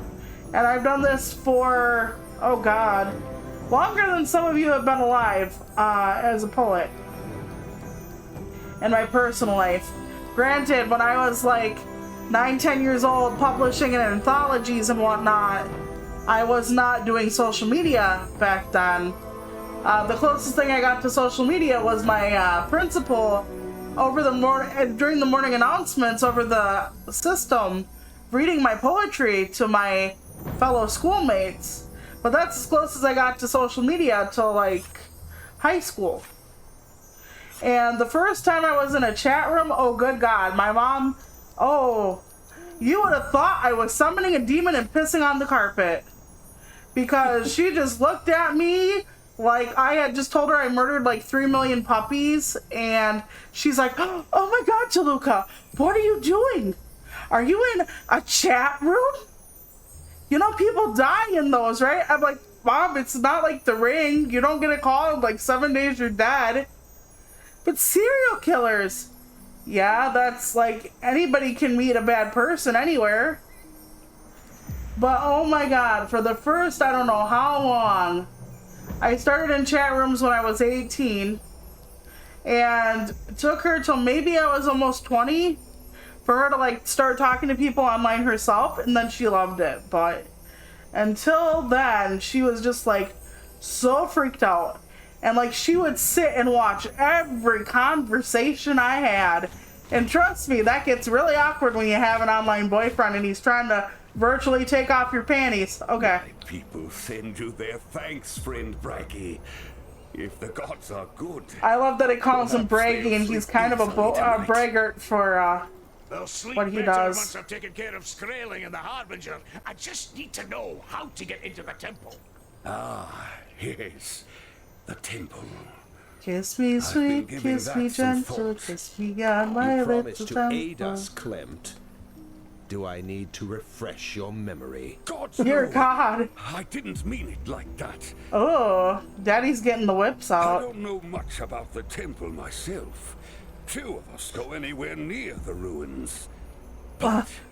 and I've done this for, oh god, longer than some of you have been alive as a poet in my personal life. Granted, when I was like 9-10 years old publishing in anthologies and whatnot, I was not doing social media back then. The closest thing I got to social media was my principal over the during the morning announcements over the system, reading my poetry to my fellow schoolmates. But that's as close as I got to social media till like high school. And the first time I was in a chat room, oh good god, my mom, oh, you would have thought I was summoning a demon and pissing on the carpet. Because she just looked at me like I had just told her I murdered like 3 million puppies, and she's like, oh my god, Jaluka, what are you doing? Are you in a chat room? You know, people die in those, right? I'm like, Mom, it's not like The Ring. You don't get a call in like 7 days you're dead. But serial killers, yeah, that's like anybody can meet a bad person anywhere. But oh my god, for the first I don't know how long, I started in chat rooms when I was 18, and it took her till maybe I was almost 20 for her to like start talking to people online herself, and then she loved it. But until then, she was just like so freaked out. And like she would sit and watch every conversation I had. And trust me, that gets really awkward when you have an online boyfriend and he's trying to virtually take off your panties. Okay. My people send you their thanks, friend Braggy. If the gods are good. I love that it calls him Braggy, and he's kind of a braggart for what he does. Once I've taken care of Skraeling and the Harbinger, I just need to know how to get into the temple. Ah, yes. The temple. Kiss me sweet, kiss me gentle, kiss me on my You little promised to temple. aid us, Clemt. Do I need to refresh your memory? Gods, Dear no. God. I didn't mean it like that. Oh, Daddy's getting the whips I out. don't know much about the temple myself. Few of us go anywhere near the ruins.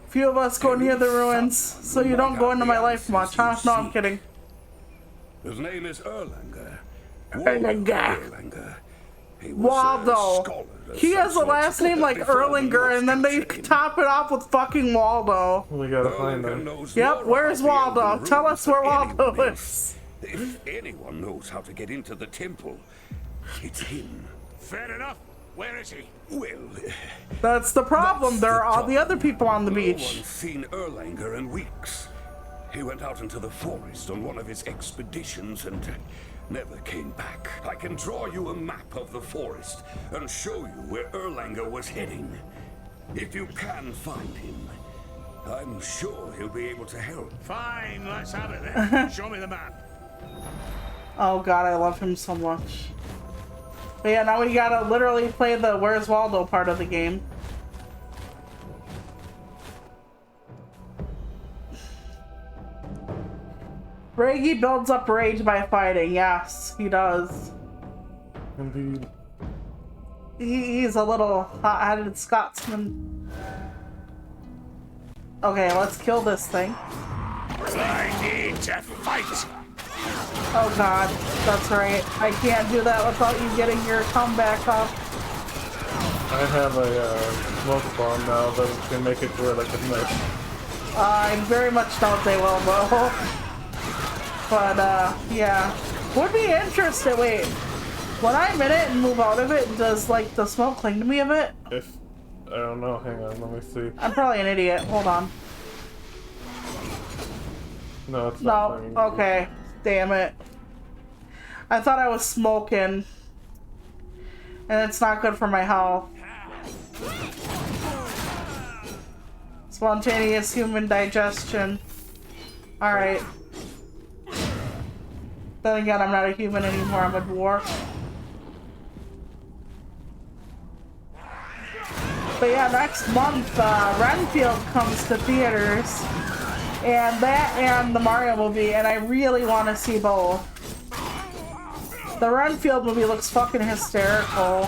Few of us go near the ruins, so you don't go into my life much, huh? No, I'm kidding. His name is Erlanger. Erlanger. He was a Waldo. scholar of He some has a sort last name like before the Erlinger, and then they Norse came. top it off with fucking Waldo. We gotta find Erlanger him. knows Yep, more where's about the Waldo? Elven Tell ruins us where than Waldo anyone is. else. If anyone knows how to get into the temple, it's him. Fair enough. Where is he? Well, That's the problem. that's There are all the trouble. other people on the No beach. one's seen Erlanger in weeks. He went out into the forest on one of his expeditions and never came back. I can draw you a map of the forest and show you where Erlanger was heading. If you can find him, I'm sure he'll be able to help. Fine, let's have it then. Show me the map. Oh god, I love him so much. But yeah, now we gotta literally play the Where's Waldo part of the game. Bragi builds up rage by fighting. Yes, he does. Indeed. He's a little hot-headed Scotsman. Okay, let's kill this thing. I need to fight. Oh god, that's right. I can't do that without you getting your comeback up. I have a smoke bomb now that can make it to where they can miss. I very much doubt they will, though. But, yeah. Would be interesting. Wait, when I'm in it and move out of it, does, like, the smoke cling to me a bit? If... I don't know, hang on, let me see. I'm probably an idiot. Hold on. No, it's not. No, okay. Damn it. I thought I was smoking. And it's not good for my health. Spontaneous human digestion. Alright. Then again, I'm not a human anymore, I'm a dwarf. But yeah, next month, Renfield comes to theaters. And that and the Mario movie, and I really want to see both. The Renfield movie looks fucking hysterical.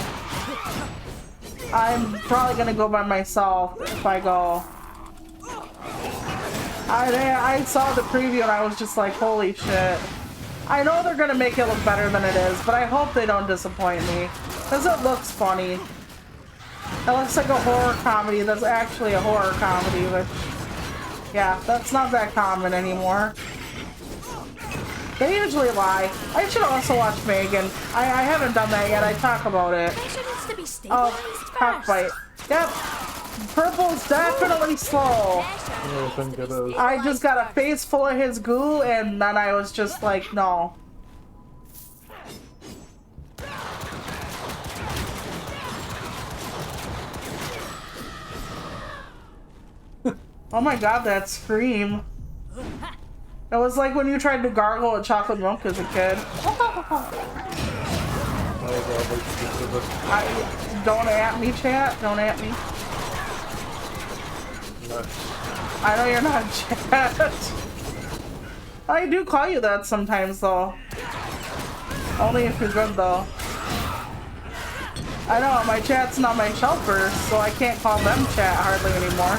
I'm probably gonna go by myself if I go. I saw the preview and I was just like, holy shit. I know they're gonna make it look better than it is, but I hope they don't disappoint me. Because it looks funny. It looks like a horror comedy that's actually a horror comedy, which... yeah, that's not that common anymore. They usually lie. I should also watch Megan. I haven't done that yet. I talk about it. Oh, cockbite. Yep. Purple's definitely slow. I just got a face full of his goo, and then I was just like, no. Oh my god, that scream. It was like when you tried to gargle with chocolate milk as a kid. Don't at me, chat. Don't at me. I know you're not chat. I do call you that sometimes, though. Only if you're good, though. I know, my chat's not my shelpers, so I can't call them chat hardly anymore.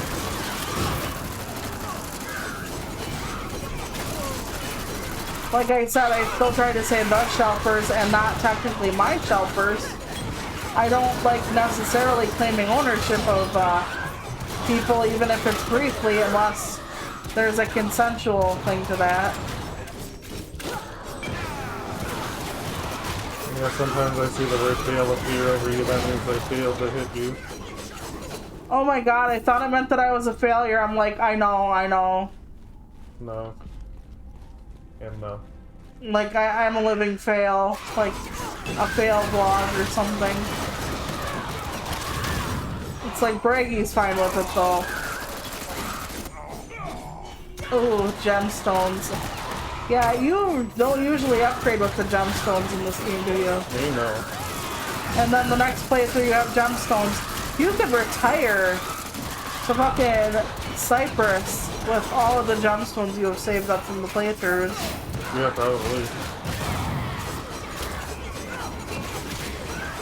Like I said, I still try to say the shelpers and not technically my shelpers. I don't like necessarily claiming ownership of people, even if it's briefly, unless there's a consensual thing to that. Yeah, sometimes I see the word fail appear over you, that means I failed to hit you. Oh my god, I thought it meant that I was a failure. I'm like, I know. No. And no. Like, I'm a living fail. Like, a fail vlog or something. It's like, Bragy's fine with it, though. Ooh, gemstones. Yeah, you don't usually upgrade with the gemstones in this game, do you? You know. And then the next playthrough you have gemstones. You could retire to fucking Cyprus with all of the gemstones you have saved up from the playthroughs. Yeah, probably.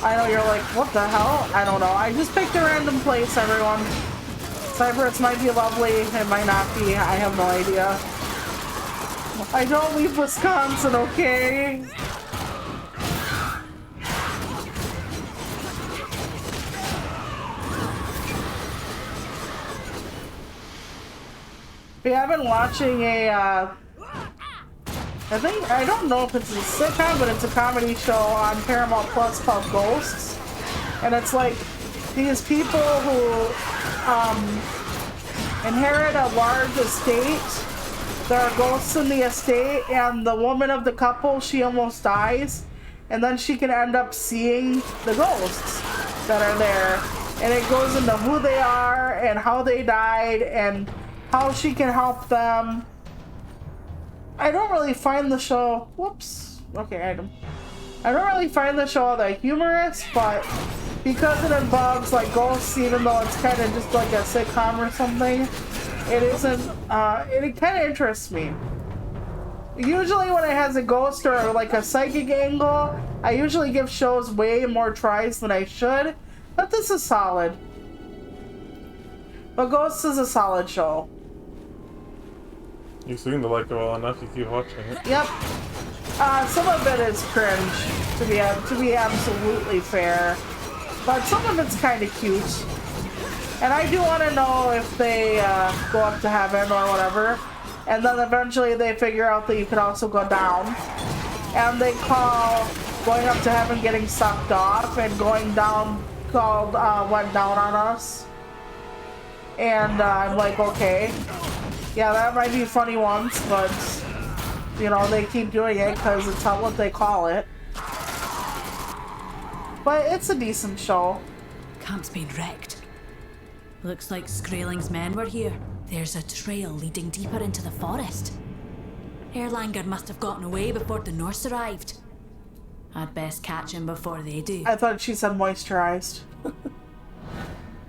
I know you're like, what the hell? I don't know. I just picked a random place, everyone. Cyprus might be lovely. It might not be. I have no idea. I don't leave Wisconsin, okay? Yeah, I've been watching a, I don't know if it's a sitcom, but it's a comedy show on Paramount Plus called Ghosts. And it's like these people who inherit a large estate. There are ghosts in the estate, and the woman of the couple, she almost dies. And then she can end up seeing the ghosts that are there. And it goes into who they are and how they died and how she can help them. I don't really find the show, whoops, okay, item. I don't really find the show that humorous, but because it involves like ghosts, even though it's kind of just like a sitcom or something, it isn't, it kind of interests me. Usually when it has a ghost or like a psychic angle, I usually give shows way more tries than I should, but this is solid. But Ghosts is a solid show. You seem to like it well enough, you keep watching it. Yep. Some of it is cringe, to be absolutely fair. But some of it's kind of cute. And I do want to know if they go up to heaven or whatever. And then eventually they figure out that you can also go down. And they call going up to heaven getting sucked off, and going down called went down on us. And I'm like, okay. Yeah, that might be funny once, but, you know, they keep doing it because it's not what they call it. But it's a decent show. Camp's been wrecked. Looks like Skraeling's men were here. There's a trail leading deeper into the forest. Erlanger must have gotten away before the Norse arrived. I'd best catch him before they do. I thought she said moisturized.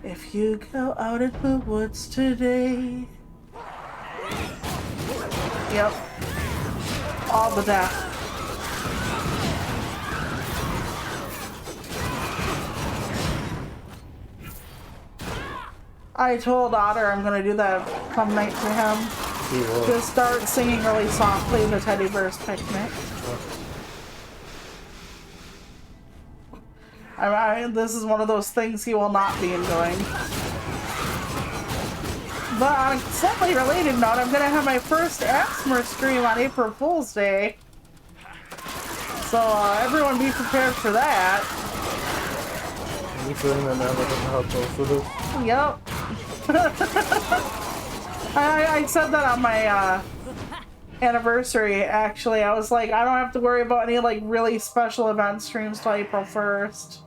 If you go out in the woods today. Yep. All the death. I told Otter I'm gonna do that come night to him. Just start singing really softly the Teddy Bear's Picnic. This is one of those things he will not be enjoying. But on a slightly related note, I'm gonna have my first ASMR stream on April Fool's Day. So everyone be prepared for that. Are you saying that now because of how close it is? Yep. I said that on my anniversary, actually. I was like, I don't have to worry about any like really special event streams till April 1st.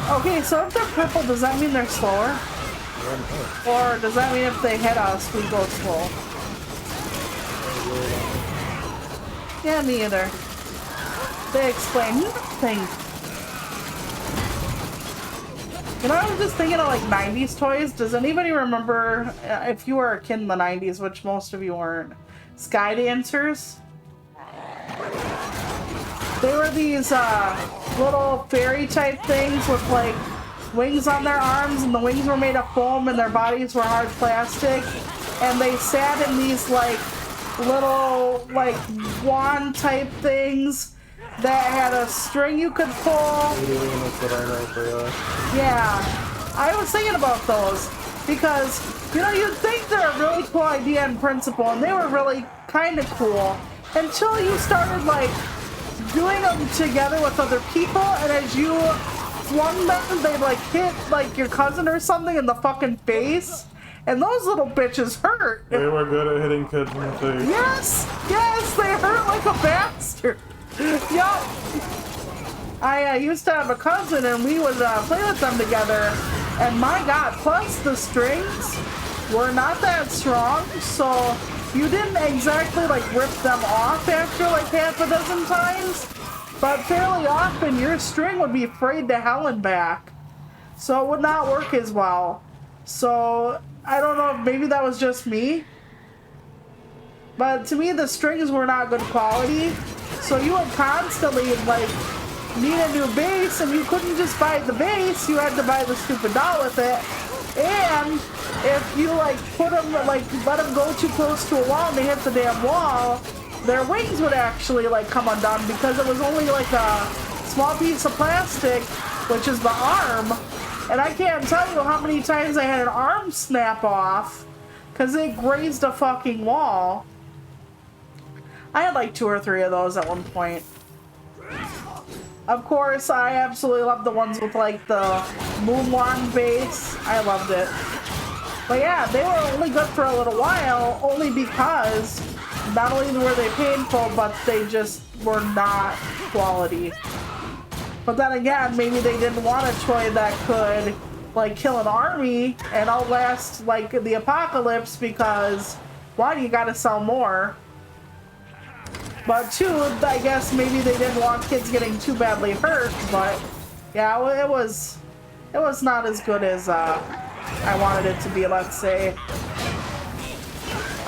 Okay, so if they're purple, does that mean they're slower? Or does that mean if they hit us, we go slow? Yeah, me either. They explain nothing. You know, I was just thinking of like 90s toys. Does anybody remember, if you were a kid in the 90s, which most of you weren't, Sky Dancers? They were these little fairy type things with like wings on their arms, and the wings were made of foam and their bodies were hard plastic, and they sat in these like little like wand type things that had a string you could pull. Yeah, I was thinking about those because, you know, you'd think they're a really cool idea in principle, and they were really kind of cool until you started like doing them together with other people, and as you flung them, they like hit like your cousin or something in the fucking face, and those little bitches hurt. They were good at hitting kids in the face. Yes, they hurt like a bastard. Yup. I used to have a cousin, and we would play with them together, and my god, plus the strings were not that strong, so you didn't exactly like rip them off after like half a dozen times, but fairly often your string would be frayed to hell and back, so it would not work as well. So I don't know if maybe that was just me, but to me the strings were not good quality, so you would constantly like need a new base, and you couldn't just buy the base, you had to buy the stupid doll with it. And if you like put them, like let them go too close to a wall and they hit the damn wall, their wings would actually like come undone because it was only like a small piece of plastic, which is the arm. And I can't tell you how many times I had an arm snap off because it grazed a fucking wall. I had like 2 or 3 of those at one point. Of course, I absolutely love the ones with like the moon wand base. I loved it. But yeah, they were only good for a little while, only because not only were they painful, but they just were not quality. But then again, maybe they didn't want a toy that could like kill an army and outlast like the apocalypse, because one, you gotta sell more, but two, I guess maybe they didn't want kids getting too badly hurt. But yeah, it was not as good as I wanted it to be, let's say.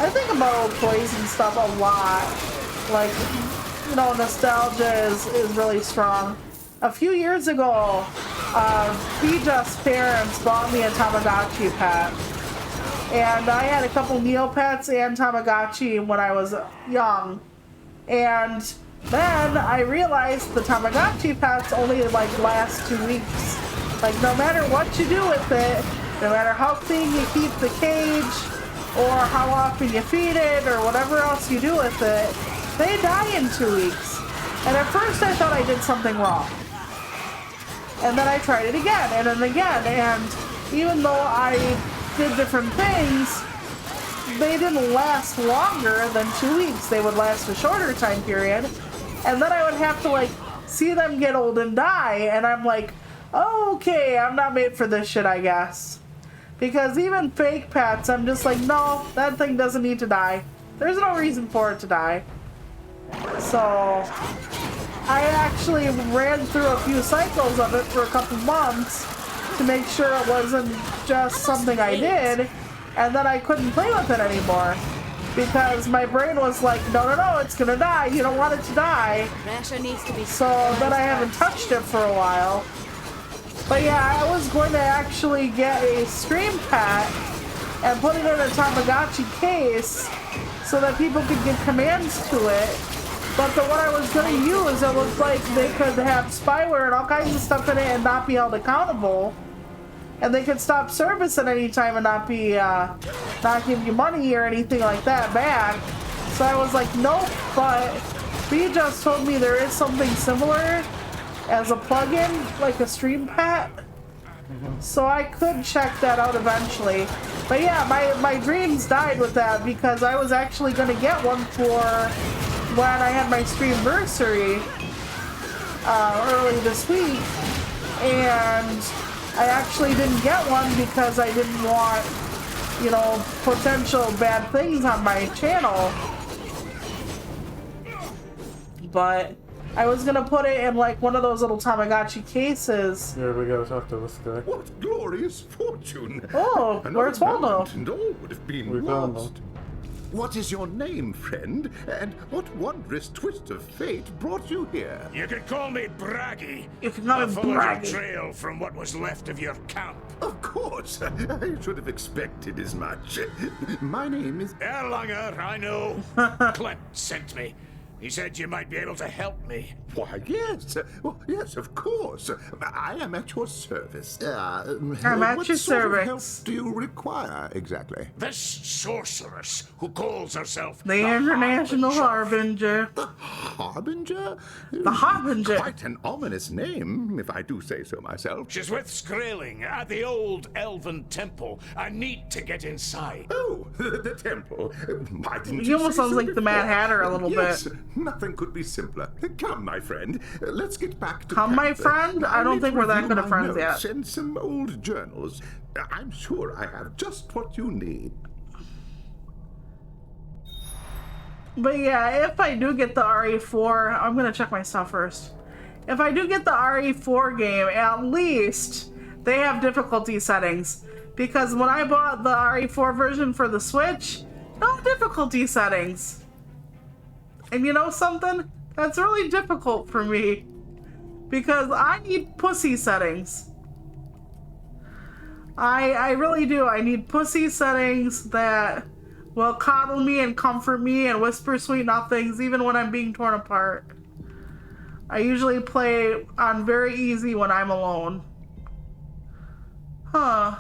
I think about old toys and stuff a lot. Like, you know, nostalgia is really strong. A few years ago, Bija's parents bought me a Tamagotchi pet. And I had a couple Neopets and Tamagotchi when I was young. And then I realized the Tamagotchi pets only like last 2 weeks. Like, no matter what you do with it, no matter how clean you keep the cage, or how often you feed it, or whatever else you do with it, they die in 2 weeks. And at first I thought I did something wrong. And then I tried it again, and then again, and even though I did different things, they didn't last longer than 2 weeks. They would last a shorter time period. And then I would have to like see them get old and die, and I'm like, oh, okay, I'm not made for this shit, I guess. Because even fake pets, I'm just like, no, that thing doesn't need to die. There's no reason for it to die. So I actually ran through a few cycles of it for a couple months to make sure it wasn't just something I did, and then I couldn't play with it anymore. Because my brain was like, no, it's gonna die. You don't want it to die. Pressure needs to be. So then I haven't touched it for a while. But yeah, I was going to actually get a stream pet and put it in a Tamagotchi case so that people could give commands to it. But the one I was going to use, it looked like they could have spyware and all kinds of stuff in it and not be held accountable. And they could stop service at any time and not be, not give you money or anything like that back. So I was like, nope, but B just told me there is something similar as a plugin, like a stream pet. So I could check that out eventually. But yeah, my dreams died with that, because I was actually going to get one for when I had my streamversary early this week. And I actually didn't get one because I didn't want, you know, potential bad things on my channel. But I was gonna put it in like one of those little Tamagotchi cases. Yeah, we gotta talk to this guy. What glorious fortune! Oh, where's Waldo? And all would have been We found lost. him. What is your name, friend? And what wondrous twist of fate brought you here? You could call me Braggy. You can call I me followed your Braggy. trail from what was left of your camp. Of course, I should have expected as much. My name is... Erlanger, I know. Clem sent me. He said you might be able to help me. Why, yes. Well, yes, of course. I am at your service. I'm at what your sort of help service. do you require, exactly? This sorceress who calls herself The International Harbinger. Harbinger. The Harbinger? The Harbinger. Quite an ominous name, if I do say so myself. She's with Skraeling at the old elven temple. I need to get inside. Oh, the temple. Why didn't He you almost say sounds so like the Mad before? Hatter a little Yes, bit. nothing could be simpler. Come, my friend. Let's get back to Come, my camp. friend? I don't Let's think we're that review good of my friends notes yet. And some old journals. I'm sure I have just what you need. But yeah, if I do get the RE4, I'm gonna check my stuff first. If I do get the RE4 game, at least they have difficulty settings. Because when I bought the RE4 version for the Switch, no difficulty settings. And you know something? That's really difficult for me. Because I need pussy settings. I really do. I need pussy settings that will coddle me and comfort me and whisper sweet nothings even when I'm being torn apart. I usually play on very easy when I'm alone. Huh.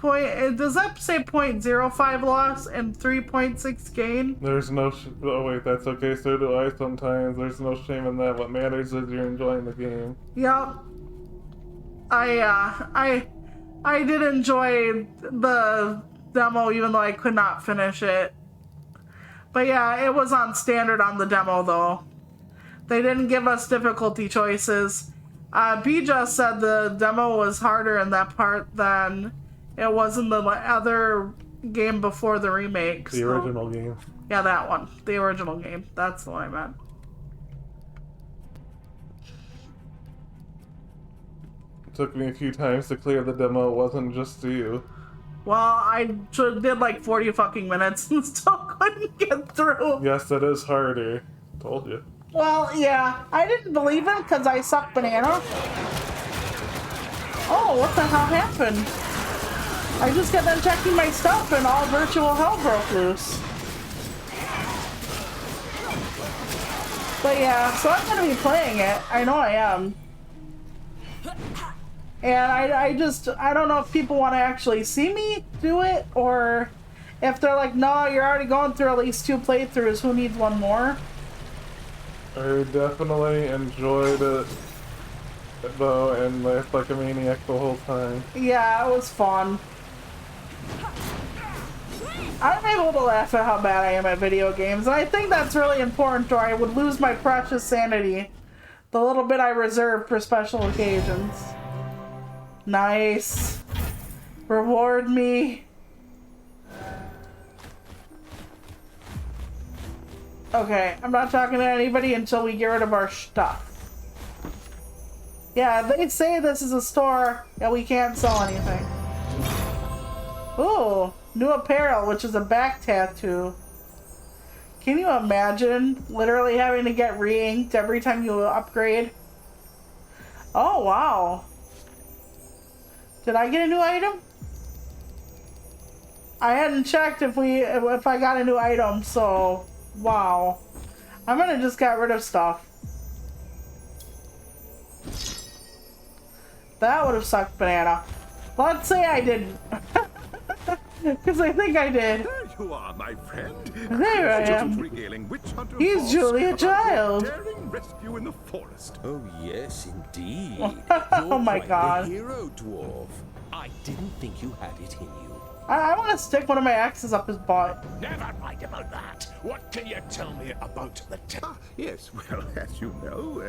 Does that say 0.05 loss and 3.6 gain? There's no oh wait, that's okay, so do I sometimes. There's no shame in that. What matters is you're enjoying the game. Yep. I did enjoy the demo even though I could not finish it. But yeah, it was on standard on the demo though. They didn't give us difficulty choices. B just said the demo was harder in that part than it was in the other game before the remake. The original game. Yeah, that one. The original game. That's the one I meant. It took me a few times to clear the demo. It wasn't just you. Well, I did like 40 fucking minutes and still couldn't get through. Yes, it is harder. Told you. Well, yeah. I didn't believe it because I suck banana. Oh, what the hell happened? I just got done checking my stuff and all virtual hell broke loose. But yeah, so I'm gonna be playing it. I know I am. And I don't know if people want to actually see me do it, or if they're like, no, you're already going through at least 2 playthroughs, who needs one more? I definitely enjoyed it, though, and laughed like a maniac the whole time. Yeah, it was fun. I'm able to laugh at how bad I am at video games, and I think that's really important, or I would lose my precious sanity. The little bit I reserve for special occasions. Nice. Reward me. Okay, I'm not talking to anybody until we get rid of our stuff. Yeah, they say this is a store that we can't sell anything. Ooh, new apparel, which is a back tattoo. Can you imagine literally having to get re-inked every time you upgrade? Oh, wow. Did I get a new item? I hadn't checked if I got a new item, so wow. I'm gonna just get rid of stuff. That would have sucked banana. Let's say I didn't. Because I think I did. There you are, my friend. There I am. Regaling Witch Hunter He's Boss Julia about your Child. daring rescue in the forest. Oh, yes, indeed. Oh my God. The hero, dwarf. I didn't think you had it in you. I want to stick one of my axes up his butt. Never mind about that. What can you tell me about the Ah, yes, well, as you know,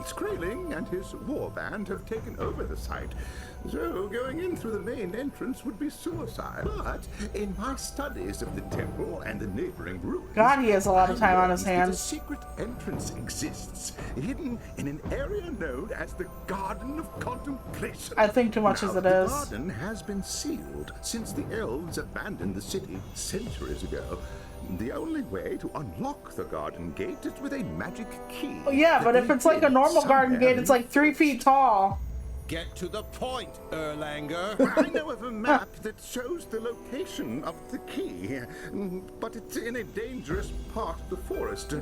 Skraeling and his war band have taken over the site. So going in through the main entrance would be suicide. But in my studies of the temple and the neighboring ruins, God, he has a lot of time on his I learned that hands. a secret entrance exists, hidden in an area known as the Garden of Contemplation. I think too much Now, as it the is. garden has been sealed since the elves abandoned the city centuries ago. The only way to unlock the garden gate is with a magic key. Oh, yeah, that but if they it's like a hid normal garden somewhere gate, it's like 3 feet tall. Get to the point, Erlanger. I know of a map that shows the location of the key, but it's in a dangerous part of the forest.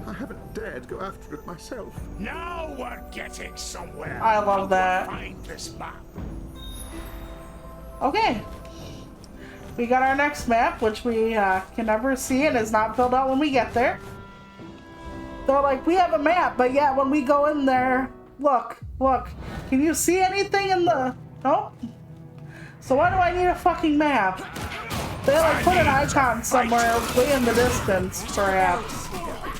I haven't dared go after it myself. Now we're getting somewhere. I love How do I that. Find this map. Okay. We got our next map, which we can never see and is not filled out when we get there. They're like, we have a map, but yeah, when we go in there, look. Can you see anything in the... Nope. So why do I need a fucking map? They like put an icon somewhere way in the distance, perhaps.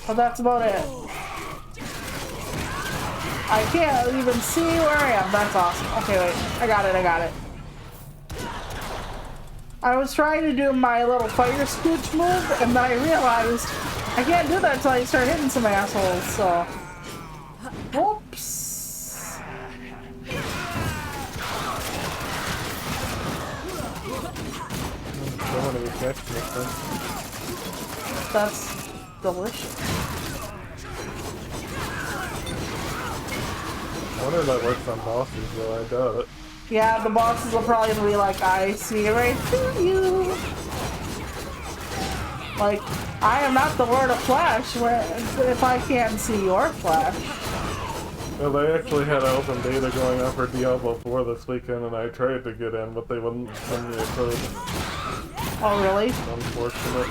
But that's about it. I can't even see where I am. That's awesome. Okay, wait. I got it. I was trying to do my little fire scooch move, and then I realized I can't do that until I start hitting some assholes, so... Oops. That's delicious. I wonder if that works on bosses, though. I doubt it. Yeah, the bosses will probably be like, I see right through you. Like, I am not the Lord of Flash if I can't see your Flash. Well, they actually had an open beta going on for Diablo 4 this weekend, and I tried to get in, but they wouldn't send me a code. Oh, really? Unfortunate.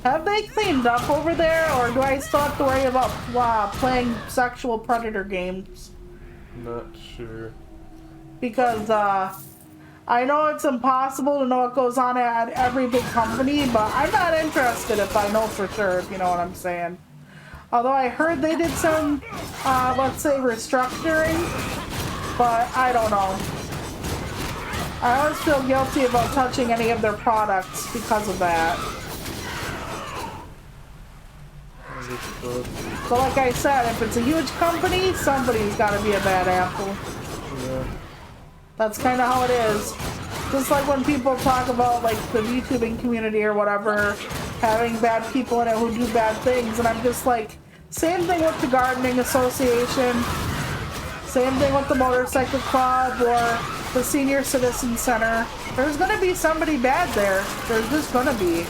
Have they cleaned up over there, or do I still have to worry about playing sexual predator games? Not sure. Because I know it's impossible to know what goes on at every big company, but I'm not interested if I know for sure, if you know what I'm saying. Although I heard they did some, let's say, restructuring, but I don't know. I always feel guilty about touching any of their products because of that. But like I said, if it's a huge company, somebody's got to be a bad apple. Yeah. That's kind of how it is. Just like when people talk about like the VTubing community or whatever, having bad people in it who do bad things, and I'm just like, same thing with the gardening association, same thing with the motorcycle club or the senior citizen center. There's gonna be somebody bad there. There's just gonna be.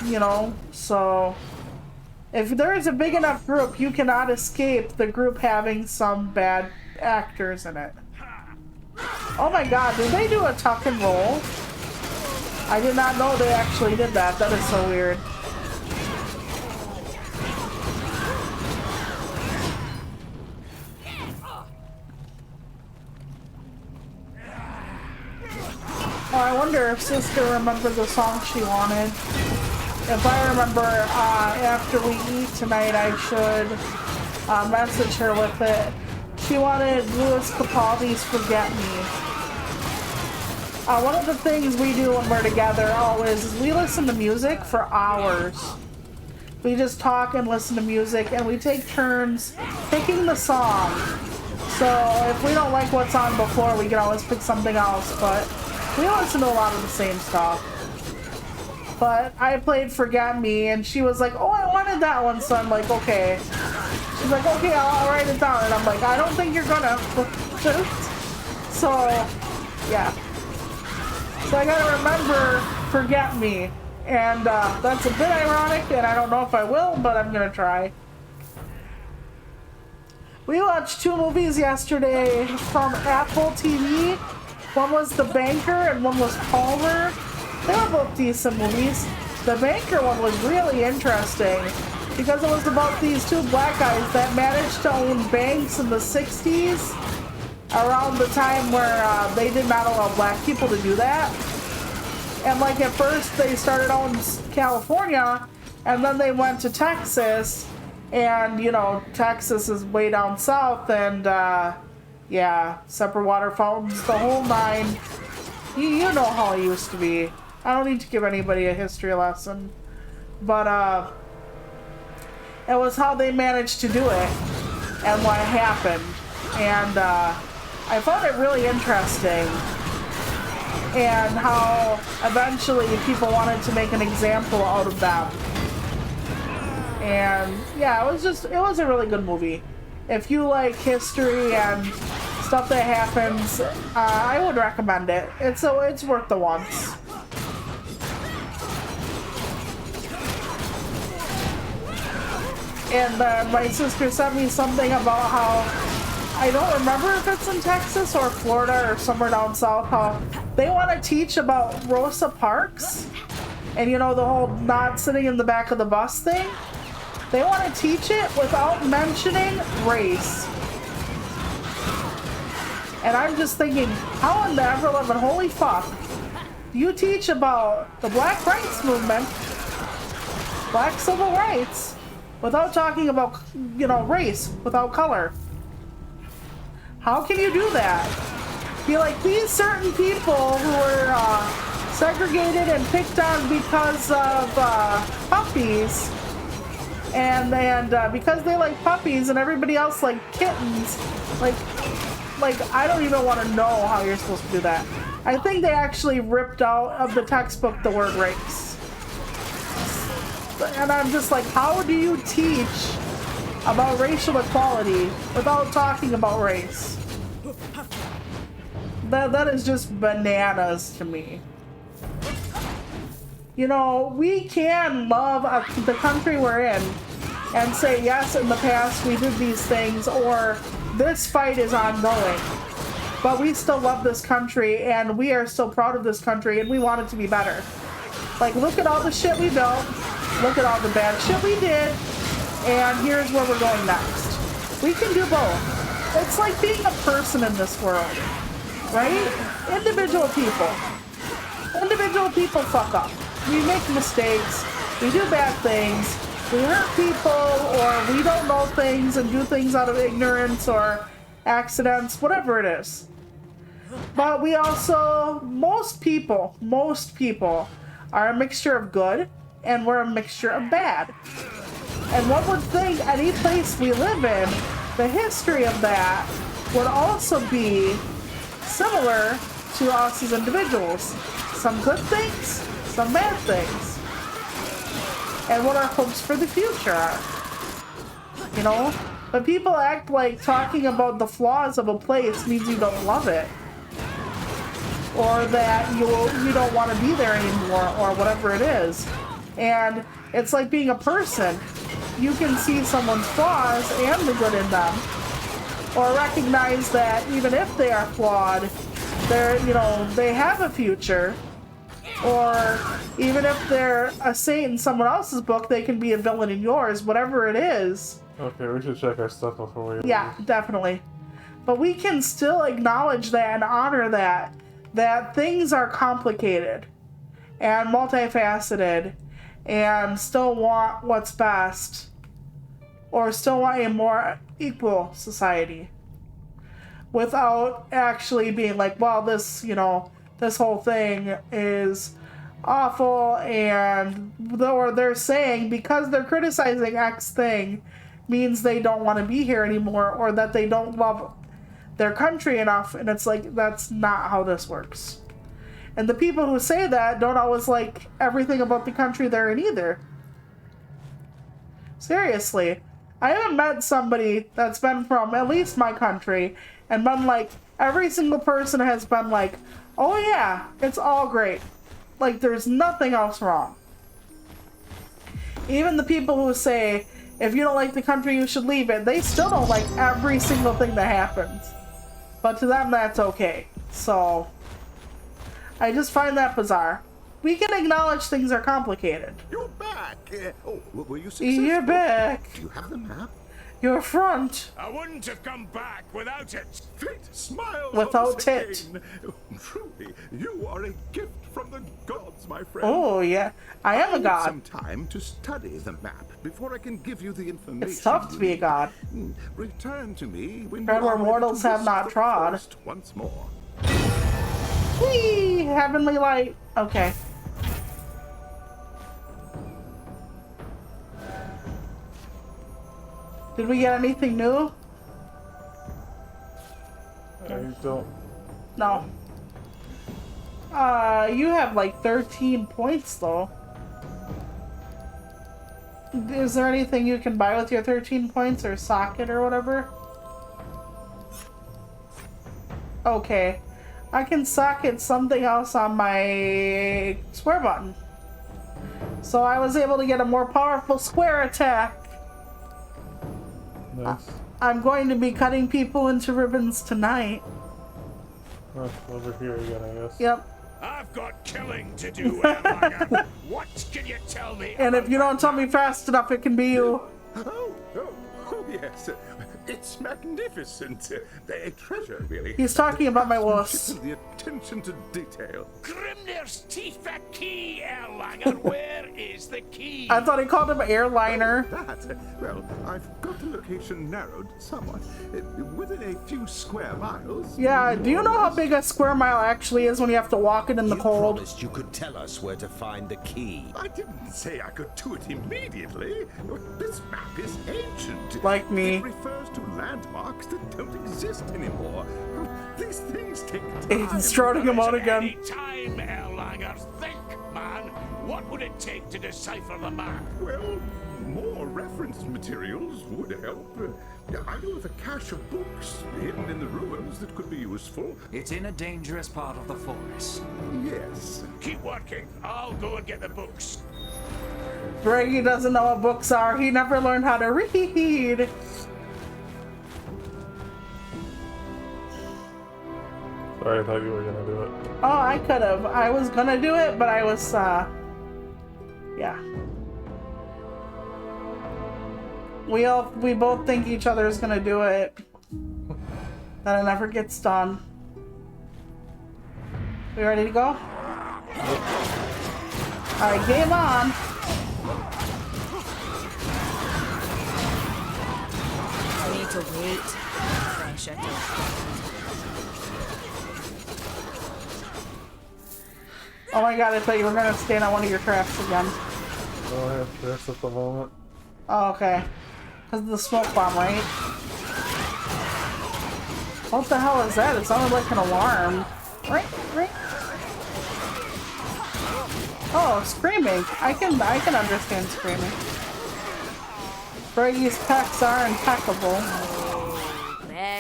You know, so if there is a big enough group, you cannot escape the group having some bad actors in it. Oh my god, did they do a tuck and roll? I did not know they actually did that. That is so weird. Oh, I wonder if Sister remembered the song she wanted. If I remember, after we eat tonight, I should message her with it. She wanted Louis Capaldi's Forget Me. One of the things we do when we're together always is we listen to music for hours. We just talk and listen to music, and we take turns picking the song. So if we don't like what's on before, we can always pick something else, but we listen to a lot of the same stuff. But I played Forget Me, and she was like, oh, I wanted that one, so I'm like, okay. She's like, okay, I'll write it down. And I'm like, I don't think you're gonna. So, yeah. So I gotta remember Forget Me. And that's a bit ironic, and I don't know if I will, but I'm gonna try. We watched 2 movies yesterday from Apple TV. One was The Banker, and one was Palmer. They were both decent movies. The Banker one was really interesting because it was about these 2 black guys that managed to own banks in the 60s, around the time where they did not allow black people to do that. And like at first they started out in California, and then they went to Texas, and you know, Texas is way down south, and yeah, separate water fountains, the whole 9. You know how it used to be. I don't need to give anybody a history lesson, but it was how they managed to do it and what happened, and I found it really interesting, and how eventually people wanted to make an example out of them. And yeah, it was a really good movie. If you like history and stuff that happens, I would recommend it. It's worth the once. And my sister sent me something about how, I don't remember if it's in Texas or Florida or somewhere down south, how they want to teach about Rosa Parks. And you know, the whole not sitting in the back of the bus thing. They want to teach it without mentioning race. And I'm just thinking, how in the ever-living holy fuck do you teach about the Black Rights Movement, Black Civil Rights, without talking about, you know, race, without color? How can you do that? Be like, these certain people who were segregated and picked on because of puppies, and because they like puppies and everybody else like kittens, like I don't even want to know how you're supposed to do that. I think they actually ripped out of the textbook the word race. And I'm just like, how do you teach about racial equality without talking about race? That is just bananas to me. You know, we can love the country we're in and say, yes, in the past we did these things, or this fight is ongoing, but we still love this country, and we are still proud of this country, and we want it to be better. Like, look at all the shit we built, look at all the bad shit we did, and here's where we're going next. We can do both. It's like being a person in this world, right? Individual people. Individual people fuck up. We make mistakes, we do bad things, we hurt people, or we don't know things and do things out of ignorance or accidents, whatever it is. But we also, most people are a mixture of good, and we're a mixture of bad. And one would think any place we live in, the history of that would also be similar to us as individuals. Some good things, some bad things. And what our hopes for the future are. You know? But people act like talking about the flaws of a place means you don't love it. Or that you don't want to be there anymore, or whatever it is. And it's like being a person. You can see someone's flaws and the good in them. Or recognize that even if they are flawed, they have a future. Or even if they're a saint in someone else's book, they can be a villain in yours, whatever it is. Okay, we should check our stuff before we Yeah, definitely. But we can still acknowledge that and honor that things are complicated and multifaceted and still want what's best, or still want a more equal society without actually being like, well, this whole thing is awful, or they're saying because they're criticizing X thing means they don't want to be here anymore, or that they don't love their country enough. And it's like, that's not how this works. And the people who say that don't always like everything about the country they're in either. Seriously. I haven't met somebody that's been from at least my country and been like, every single person has been like, oh yeah, it's all great. Like, there's nothing else wrong. Even the people who say, if you don't like the country, you should leave it, they still don't like every single thing that happens. But to them, that's okay. So, I just find that bizarre. We can acknowledge things are complicated. You're back. Were you successful? You're back. Do you have the map? Your front. I wouldn't have come back without it. Fate smiles Without on us it. again. Truly, you are a gift from the gods, my friend. Oh, yeah. I am a need god. some time to study the map before I can give you the information. It's tough to be a god. Return to me when Tread you where are ready mortals to have visit not the trod. forest once more. Whee! Heavenly light. Okay. Did we get anything new? I don't. No. You have like 13 points though. Is there anything you can buy with your 13 points or socket or whatever? Okay. I can socket something else on my square button. So I was able to get a more powerful square attack. Nice. I'm going to be cutting people into ribbons tonight. Oh, over here again, I guess. Yep. I've got killing to do, Erlanger. What can you tell me? And if you don't tell me fast enough, it can be you. Oh, yes. It's magnificent. A treasure, really. He's talking about my wuss. The attention to detail. Grimnir's teeth a key, Erlanger. Where is the key? I thought he called him airliner. That? Well, I've got the location narrowed somewhat. Within a few square miles. Yeah, do you know how big a square mile actually is when you have to walk it in the You cold? promised you could tell us where to find the key. I didn't say I could do it immediately. This map is ancient. Like me. It refers to landmarks that don't exist anymore. These things take time. He's throwing him out again. Any time, Erlanger. Think, man. What would it take to decipher the map? Well, more reference materials would help. I know of a cache of books hidden in the ruins that could be useful. It's in a dangerous part of the forest. Yes. Keep working. I'll go and get the books. Greggy doesn't know what books are. He never learned how to read. Sorry, I thought you were gonna do it. Oh, I could have. I was gonna do it, but I was, yeah. We both think each other is gonna do it. Then it never gets done. We ready to go? Alright, game on. need to wait. Fresh out Oh my god, I thought you were gonna stand on one of your traps again. No, I have traps at the moment. Oh, okay. Because of the smoke bomb, right? What the hell is that? It sounded like an alarm. Right, right. Oh, screaming. I can understand screaming. Brady's pecs are impeccable.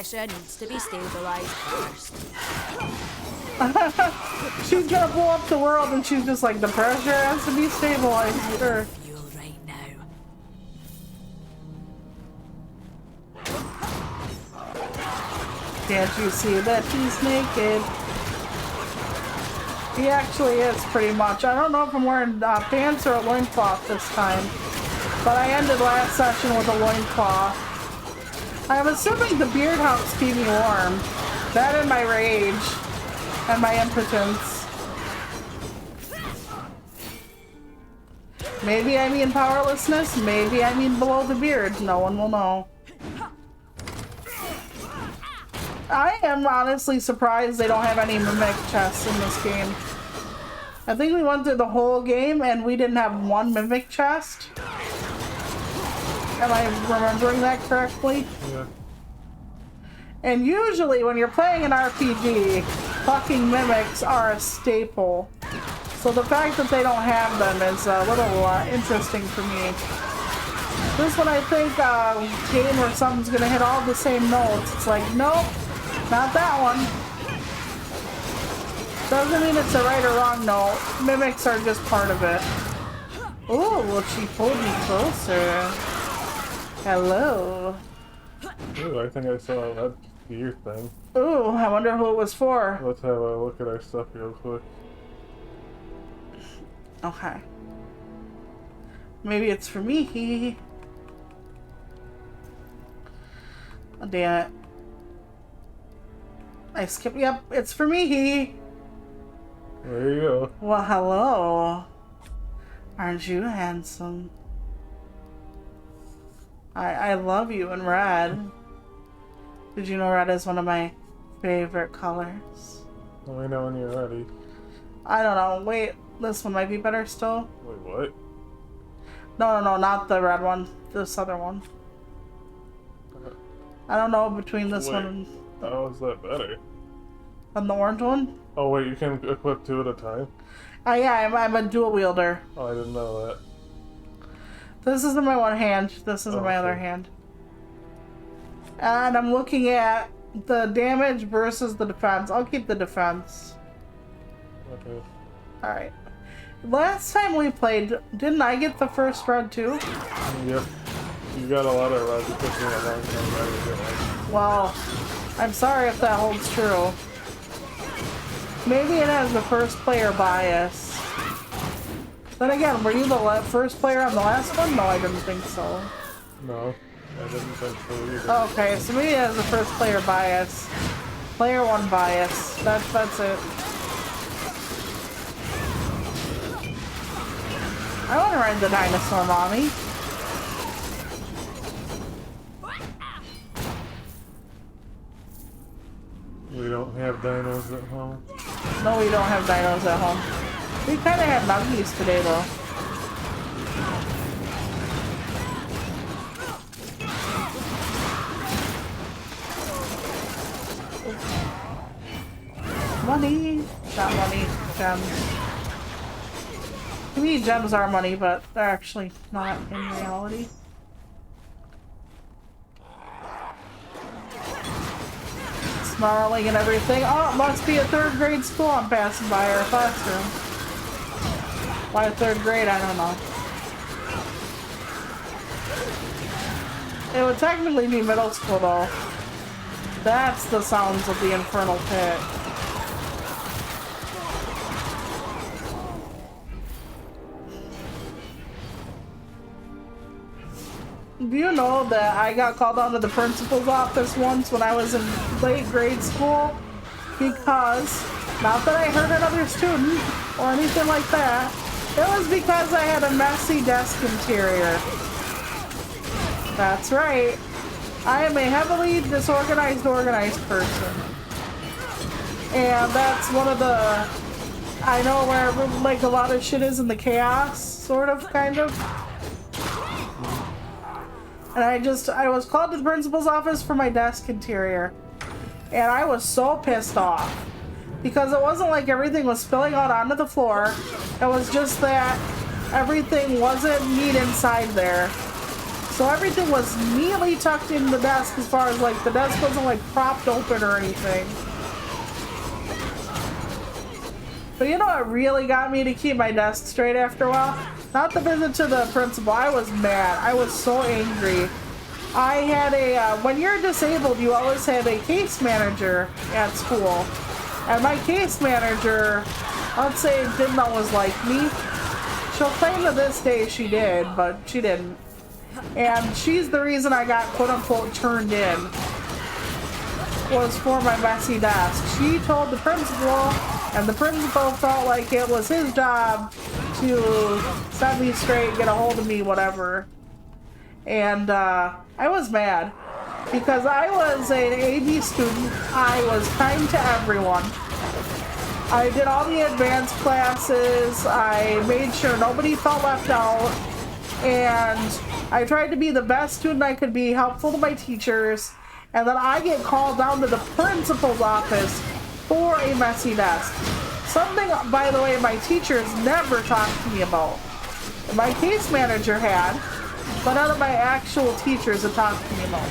pressure needs to be stabilized first. She's gonna blow up the world and she's just like, the pressure has to be stabilized. Sure. Fuel right now. Can't you see that he's naked? He actually is, pretty much. I don't know if I'm wearing pants or a loincloth this time, but I ended last session with a loincloth. I'm assuming the beard helps keep me warm. That and my rage. And my impotence. Maybe I mean powerlessness, maybe I mean below the beard. No one will know. I am honestly surprised they don't have any mimic chests in this game. I think we went through the whole game and we didn't have one mimic chest. Am I remembering that correctly? Yeah. And usually when you're playing an RPG, fucking mimics are a staple. So the fact that they don't have them is a little interesting for me. This one I think a game where something's gonna hit all the same notes. It's like, nope, not that one. Doesn't mean it's a right or wrong note. Mimics are just part of it. Ooh, well, she pulled me closer. Hello. Ooh, I think I saw that gear thing. Ooh, I wonder who it was for. Let's have a look at our stuff real quick. Okay. Maybe it's for me. Oh, damn it. I skipped. Yep, it's for me. There you go. Well, hello. Aren't you handsome? I love you in red. Did you know red is one of my favorite colors? Let me know when you're ready. I don't know. Wait, this one might be better still. Wait, what? No, not the red one. This other one. I don't know between this one and... How is that better? And the orange one? Oh wait, you can equip two at a time? Yeah, I'm a dual wielder. Oh, I didn't know that. This is in my one hand. This is in my other hand. And I'm looking at the damage versus the defense. I'll keep the defense. Okay. Alright. Last time we played, didn't I get the first red too? Yep. You got a lot of reds. It took me a long time to get one. Well, I'm sorry if that holds true. Maybe it has the first player bias. Then again, were you the first player on the last one? No, I didn't think so. No, I didn't think so either. Okay, so maybe it has the first player bias. Player one bias. That's it. I want to ride the dinosaur, mommy. We don't have dinos at home. No, we don't have dinos at home. We kind of had nuggies today, though. Money. Not money. Gems. To me, gems are money, but they're actually not in reality. Snarling and everything. Oh, it must be a third grade school I'm passing by our classroom. Why third grade? I don't know. It would technically be middle school though. That's the sounds of the infernal pit. Do you know that I got called out to the principal's office once when I was in late grade school? Because, not that I hurt another student or anything like that, it was because I had a messy desk interior. That's right. I am a heavily disorganized, organized person. And that's one of the, I know where like a lot of shit is in the chaos, sort of, kind of. And I was called to the principal's office for my desk interior. And I was so pissed off. Because it wasn't like everything was spilling out onto the floor. It was just that everything wasn't neat inside there. So everything was neatly tucked in the desk as far as like the desk wasn't like propped open or anything. But you know what really got me to keep my desk straight after a while? Not the visit to the principal. I was mad. I was so angry. I had a, when you're disabled, you always have a case manager at school. And my case manager, let's say, didn't always like me. She'll claim to this day she did, but she didn't. And she's the reason I got quote-unquote turned in, was for my messy desk. She told the principal, and the principal felt like it was his job to set me straight, get a hold of me, whatever. And I was mad. Because I was an AB student, I was kind to everyone. I did all the advanced classes, I made sure nobody felt left out, and I tried to be the best student I could be, helpful to my teachers, and then I get called down to the principal's office for a messy desk. Something, by the way, my teachers never talked to me about. My case manager had, but none of my actual teachers had talked to me about.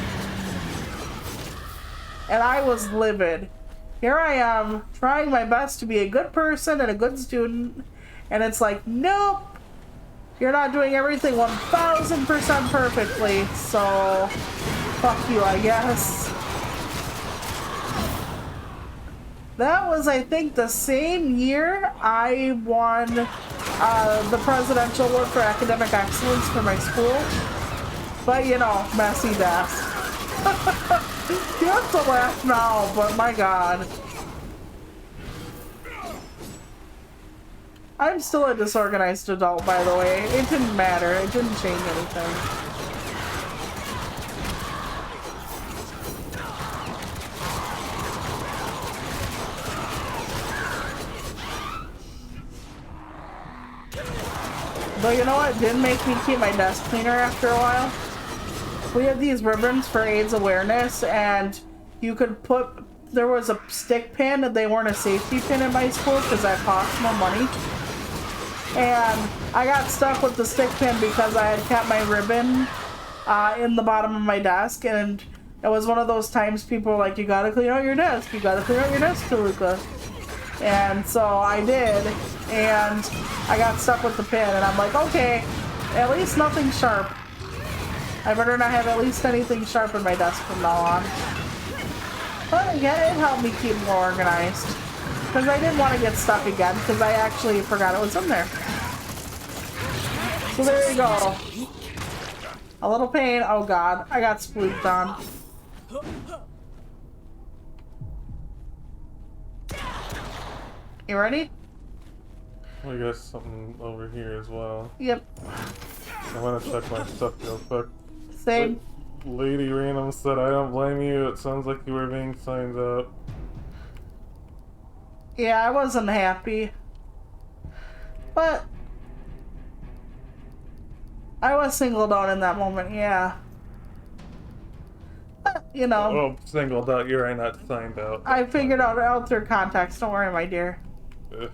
And I was livid. Here I am, trying my best to be a good person and a good student, and it's like, nope, you're not doing everything 1000% perfectly, so fuck you, I guess. That was, I think, the same year I won the Presidential Award for Academic Excellence for my school. But, you know, messy desk. You have to laugh now, but my god. I'm still a disorganized adult, by the way. It didn't matter. It didn't change anything. But you know what did make me keep my desk cleaner after a while? We had these ribbons for AIDS awareness, and you could put, there was a stick pin, and they weren't a safety pin in my school because that cost more money. And I got stuck with the stick pin because I had kept my ribbon in the bottom of my desk, and it was one of those times people were like, you gotta clean out your desk, you gotta clean out your desk, Toluca. And so I did, and I got stuck with the pin, and I'm like, okay, at least nothing sharp. I better not have at least anything sharp in my desk from now on. But yeah, it helped me keep more organized. Because I didn't want to get stuck again, because I actually forgot it was in there. So there you go. A little pain. Oh god, I got splooped on. You ready? I got something over here as well. Yep. I want to check my stuff real quick. Same. Lady Random said, I don't blame you. It sounds like you were being signed up. Yeah, I wasn't happy. But I was singled out in that moment, yeah. But, you know. Oh, singled out. You're right, not signed out. I figured out through context. Don't worry, my dear. Don't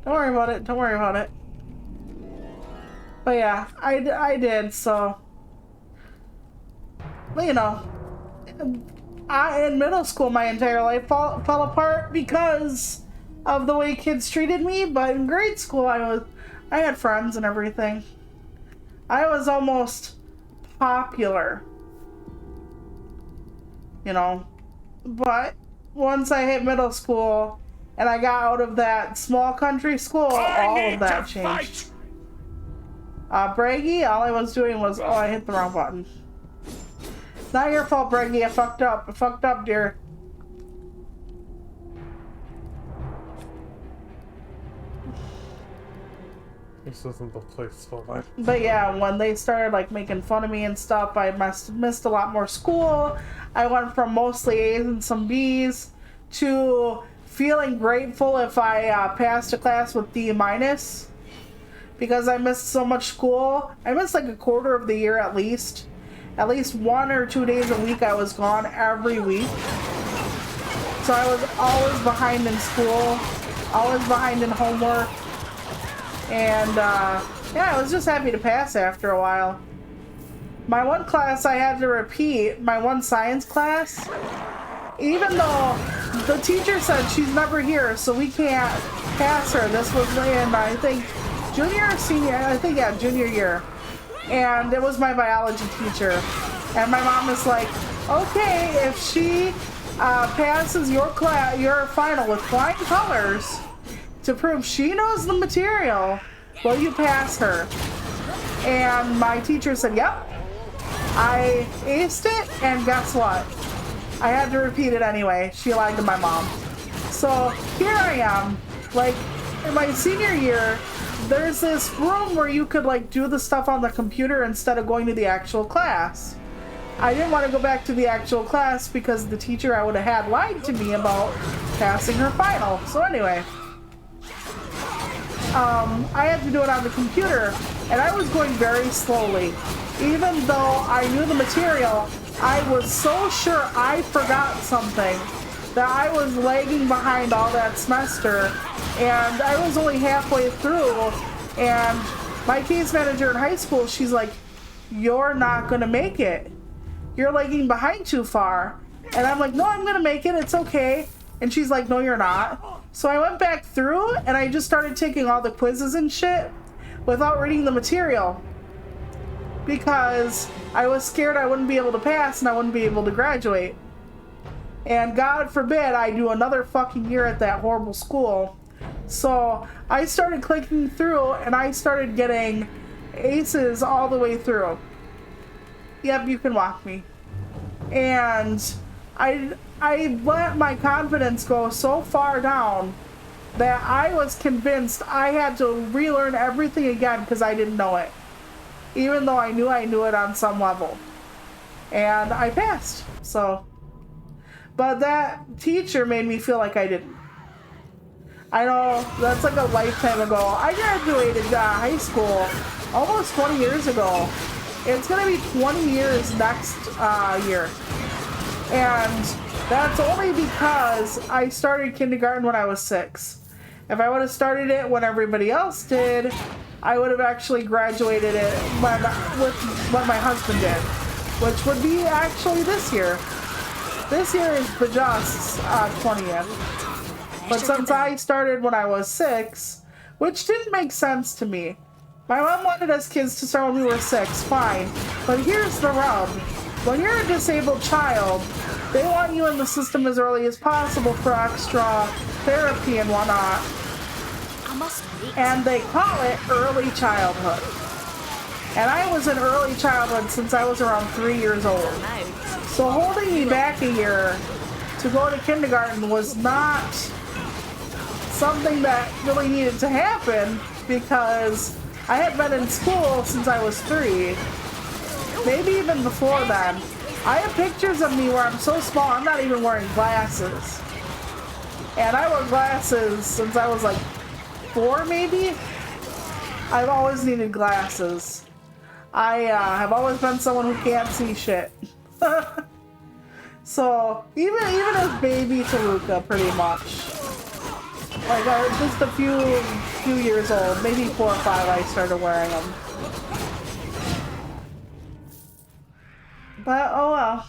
worry about it. Don't worry about it. But yeah, I did, so. But you know, in middle school, my entire life fell apart because of the way kids treated me. But in grade school, I had friends and everything. I was almost popular, you know. But once I hit middle school and I got out of that small country school, all of that changed. Braggy, all I was doing was, oh, I hit the wrong button. It's not your fault, Braggy. I fucked up. I fucked up, dear. This isn't the place for that. But yeah, when they started like making fun of me and stuff, I missed a lot more school. I went from mostly A's and some B's to feeling grateful if I passed a class with D minus, because I missed so much school. I missed like a quarter of the year at least. At least 1 or 2 days a week I was gone every week. So I was always behind in school, always behind in homework. And yeah, I was just happy to pass after a while. My one class I had to repeat, my one science class, even though the teacher said she's never here, so we can't pass her. This was in, I think, junior or senior, I think, yeah, junior year. And it was my biology teacher. And my mom is like, okay, if she passes your final with flying colors to prove she knows the material, will you pass her? And my teacher said, yep. I aced it, and guess what? I had to repeat it anyway. She lied to my mom. So here I am, like in my senior year, there's this room where you could like do the stuff on the computer instead of going to the actual class. I didn't want to go back to the actual class because the teacher I would have had lied to me about passing her final. So anyway, I had to do it on the computer, and I was going very slowly. Even though I knew the material, I was so sure I forgot something that I was lagging behind all that semester, and I was only halfway through, and my case manager in high school, she's like, you're not gonna make it. You're lagging behind too far. And I'm like, no, I'm gonna make it, it's okay. And she's like, no, you're not. So I went back through, and I just started taking all the quizzes and shit without reading the material, because I was scared I wouldn't be able to pass and I wouldn't be able to graduate. And God forbid I do another fucking year at that horrible school. So I started clicking through, and I started getting aces all the way through. Yep, you can walk me. And I let my confidence go so far down that I was convinced I had to relearn everything again because I didn't know it, even though I knew it on some level. And I passed. So, but that teacher made me feel like I didn't. I know that's like a lifetime ago. I graduated high school almost 20 years ago. It's gonna be 20 years next year. And that's only because I started kindergarten when I was 6. If I would have started it when everybody else did, I would have actually graduated it with what my husband did, which would be actually this year. This year is the just 20th. But since I started when I was 6, which didn't make sense to me. My mom wanted us kids to start when we were 6, fine. But here's the rub. When you're a disabled child, they want you in the system as early as possible for extra therapy and whatnot. And they call it early childhood. And I was in early childhood since I was around 3 years old. So holding me back a year to go to kindergarten was not something that really needed to happen, because I had been in school since I was 3. Maybe even before then. I have pictures of me where I'm so small I'm not even wearing glasses. And I wore glasses since I was like 4 maybe? I've always needed glasses. I have always been someone who can't see shit. So, even as baby Toluca, pretty much. Like, I was just a few years old, maybe 4 or 5, I started wearing them. But, oh well.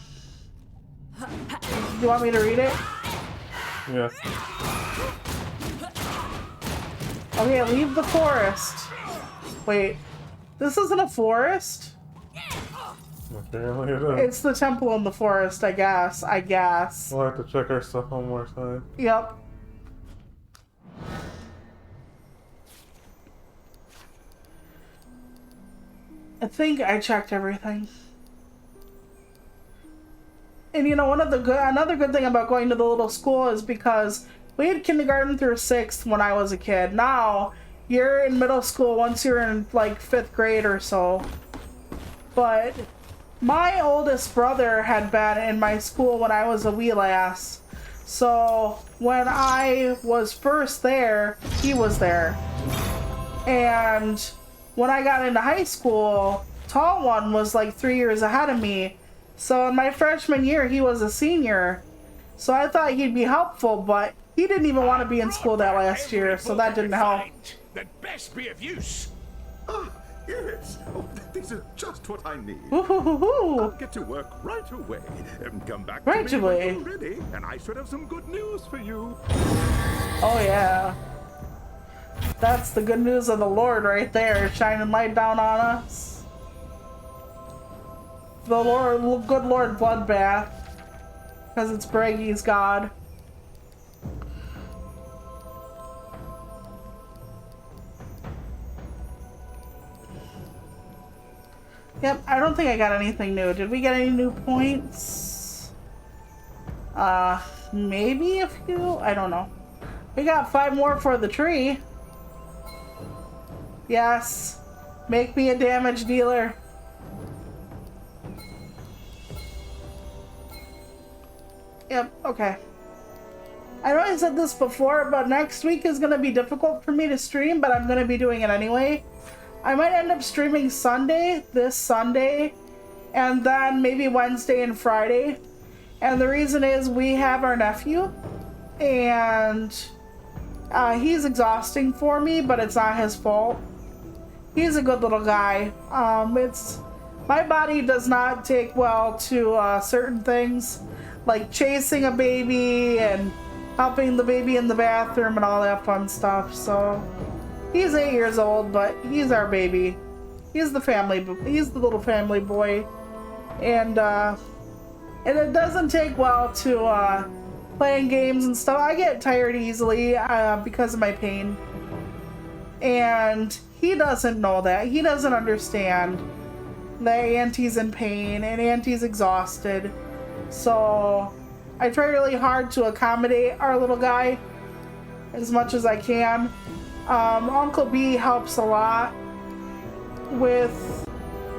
You want me to read it? Yeah. Okay, leave the forest. Wait, this isn't a forest? Apparently it is. It's the temple in the forest, I guess. We'll have to check our stuff one more time. Yep. I think I checked everything. And you know, another good thing about going to the little school is because we had kindergarten through 6th when I was a kid. Now you're in middle school once you're in like 5th grade or so. But my oldest brother had been in my school when I was a wee lass. So when I was first there, he was there. And when I got into high school, tall one was like 3 years ahead of me. So in my freshman year, he was a senior. So I thought he'd be helpful, but he didn't even want to be in school that last year, so that didn't help. That best be of use. Ah, yes. Oh, these are just what I need. Ooh. I'll get to work right away. Come back Right to me away. when you're ready, and I should have some good news for you. Oh yeah. That's the good news of the Lord right there, shining light down on us. The Lord, good Lord Bloodbath. Because it's Braggy's God. Yep, I don't think I got anything new. Did we get any new points? Maybe a few? I don't know. We got 5 more for the tree. Yes. Make me a damage dealer. Yep, okay. I know I said this before, but next week is going to be difficult for me to stream, but I'm going to be doing it anyway. I might end up streaming Sunday, this Sunday, and then maybe Wednesday and Friday. And the reason is we have our nephew, and he's exhausting for me, but it's not his fault. He's a good little guy. My body does not take well to certain things, like chasing a baby and helping the baby in the bathroom and all that fun stuff. So he's 8 years old, but he's our baby. He's the little family boy. And it doesn't take well to playing games and stuff. I get tired easily because of my pain. And he doesn't know that. He doesn't understand that Auntie's in pain and Auntie's exhausted. So I try really hard to accommodate our little guy as much as I can. Uncle B helps a lot with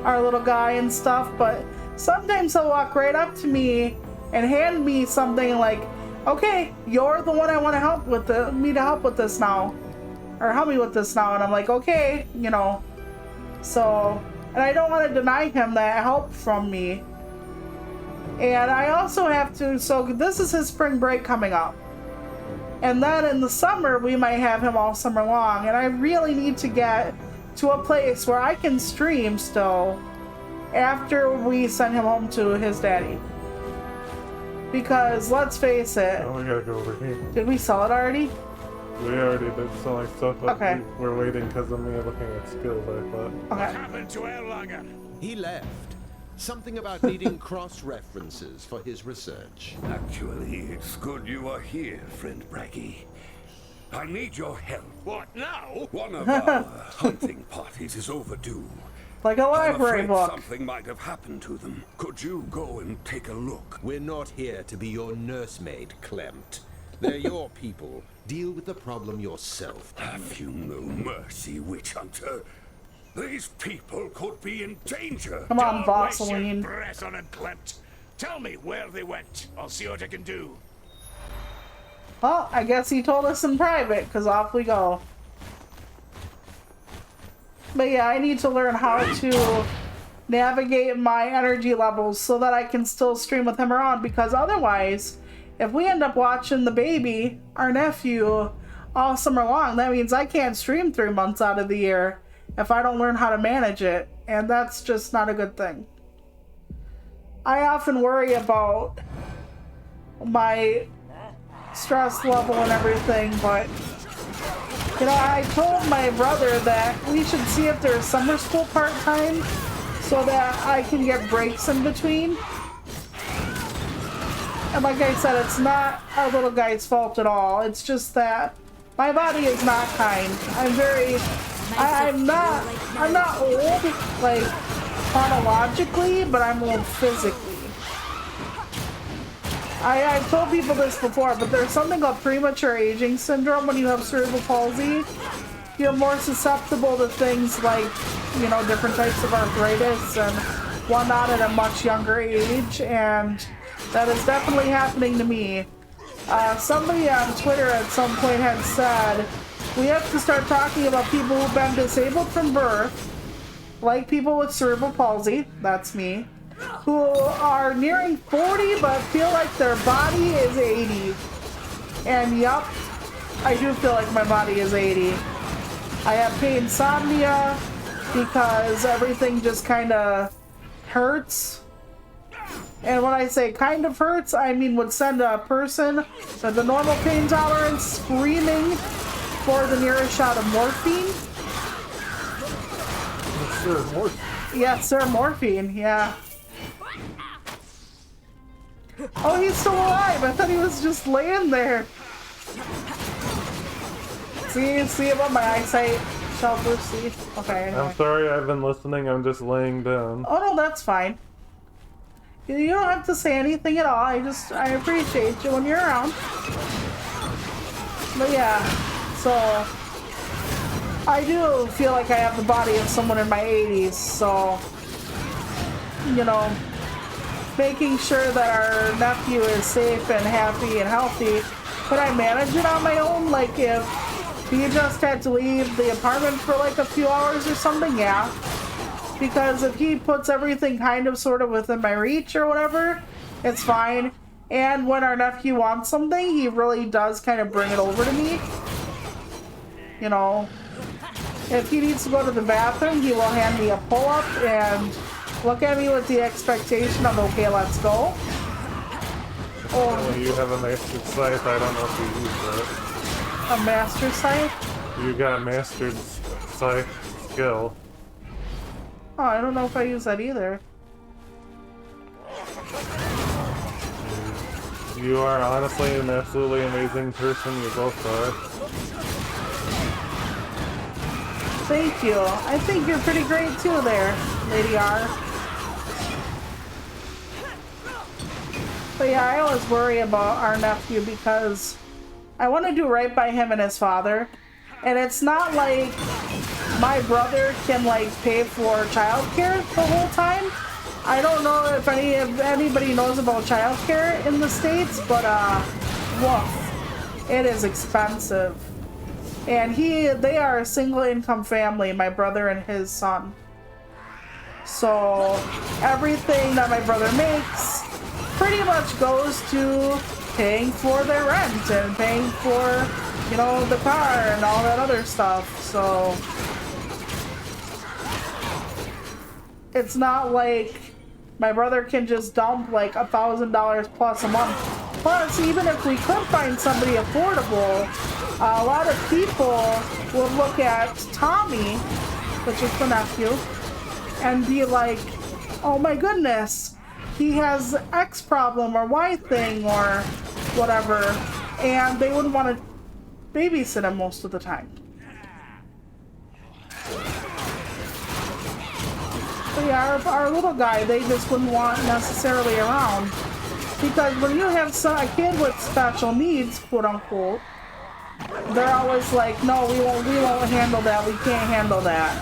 our little guy and stuff, but sometimes he'll walk right up to me and hand me something like, okay, you're the one I want to help with me to help with this now, or help me with this now. And I'm like, okay, you know. So, and I don't want to deny him that help from me. And I also have to, so this is his spring break coming up. And then in the summer, we might have him all summer long. And I really need to get to a place where I can stream still after we send him home to his daddy. Because let's face it. Oh, we gotta go over here. Did we sell it already? We already did some like stuff, but okay. We're waiting because of me looking at skills, I thought. Okay. What happened to Erlanger? He left. Something about needing cross-references for his research. Actually, it's good you are here, friend Braggy. I need your help. What, now? One of our hunting parties is overdue. Like a library I'm afraid book. Something might have happened to them. Could you go and take a look? We're not here to be your nursemaid, Clemt. They're your people. Deal with the problem yourself. Have you no mercy, witch hunter? These people could be in danger. Come on, Don't waste your Vaseline. breath on it, Clemt. Tell me where they went. I'll see what I can do. Well, I guess he told us in private, because off we go. But yeah, I need to learn how to navigate my energy levels so that I can still stream with him around, because otherwise, if we end up watching the baby, our nephew, all summer long, that means I can't stream 3 months out of the year if I don't learn how to manage it, and that's just not a good thing. I often worry about my stress level and everything, but you know, I told my brother that we should see if there's summer school part-time so that I can get breaks in between. And like I said, it's not our little guy's fault at all. It's just that my body is not kind. I'm not old, like, chronologically, but I'm old physically. I've told people this before, but there's something called premature aging syndrome when you have cerebral palsy. you're more susceptible to things like, you know, different types of arthritis and whatnot at a much younger age, and that is definitely happening to me. Somebody on Twitter at some point had said, we have to start talking about people who've been disabled from birth, like people with cerebral palsy, that's me, who are nearing 40 but feel like their body is 80. And yup, I do feel like my body is 80. I have pain insomnia because everything just kind of hurts. And when I say kind of hurts, I mean would send a person with a normal pain tolerance screaming for the nearest shot of morphine. Sir, morphine. Yes, sir, morphine, yeah. Oh, he's still alive. I thought he was just laying there. See about my eyesight? Shelter, see? Okay, anyway. I'm sorry, I've been listening. I'm just laying down. Oh, no, that's fine. You don't have to say anything at all. I appreciate you when you're around. But yeah, so I do feel like I have the body of someone in my 80s, so, you know, making sure that our nephew is safe and happy and healthy. Could I manage it on my own? Like if he just had to leave the apartment for like a few hours or something? Yeah. Because if he puts everything kind of sort of within my reach or whatever, it's fine. And when our nephew wants something, he really does kind of bring it over to me. You know, if he needs to go to the bathroom, he will hand me a pull-up and look at me with the expectation of, okay, let's go. Oh, you have a mastered scythe. I don't know if you use that. A master scythe? You got mastered scythe skill. Oh, I don't know if I use that either. You are honestly an absolutely amazing person. You both are. Thank you. I think you're pretty great too there, Lady R. But yeah, I always worry about our nephew because I want to do right by him and his father. And it's not like my brother can like pay for childcare the whole time. I don't know if anybody knows about childcare in the States, but woof, it is expensive. And they are a single income family, my brother and his son. So everything that my brother makes pretty much goes to paying for their rent and paying for, you know, the car and all that other stuff. So it's not like my brother can just dump like $1,000 plus a month. Plus, even if we could find somebody affordable, a lot of people would look at Tommy, which is the nephew, and be like, oh my goodness, he has X problem or Y thing or whatever, and they wouldn't want to babysit him most of the time. But yeah, our little guy, they just wouldn't want necessarily around. Because when you have a kid with special needs, quote unquote, they're always like, no, we won't handle that, we can't handle that.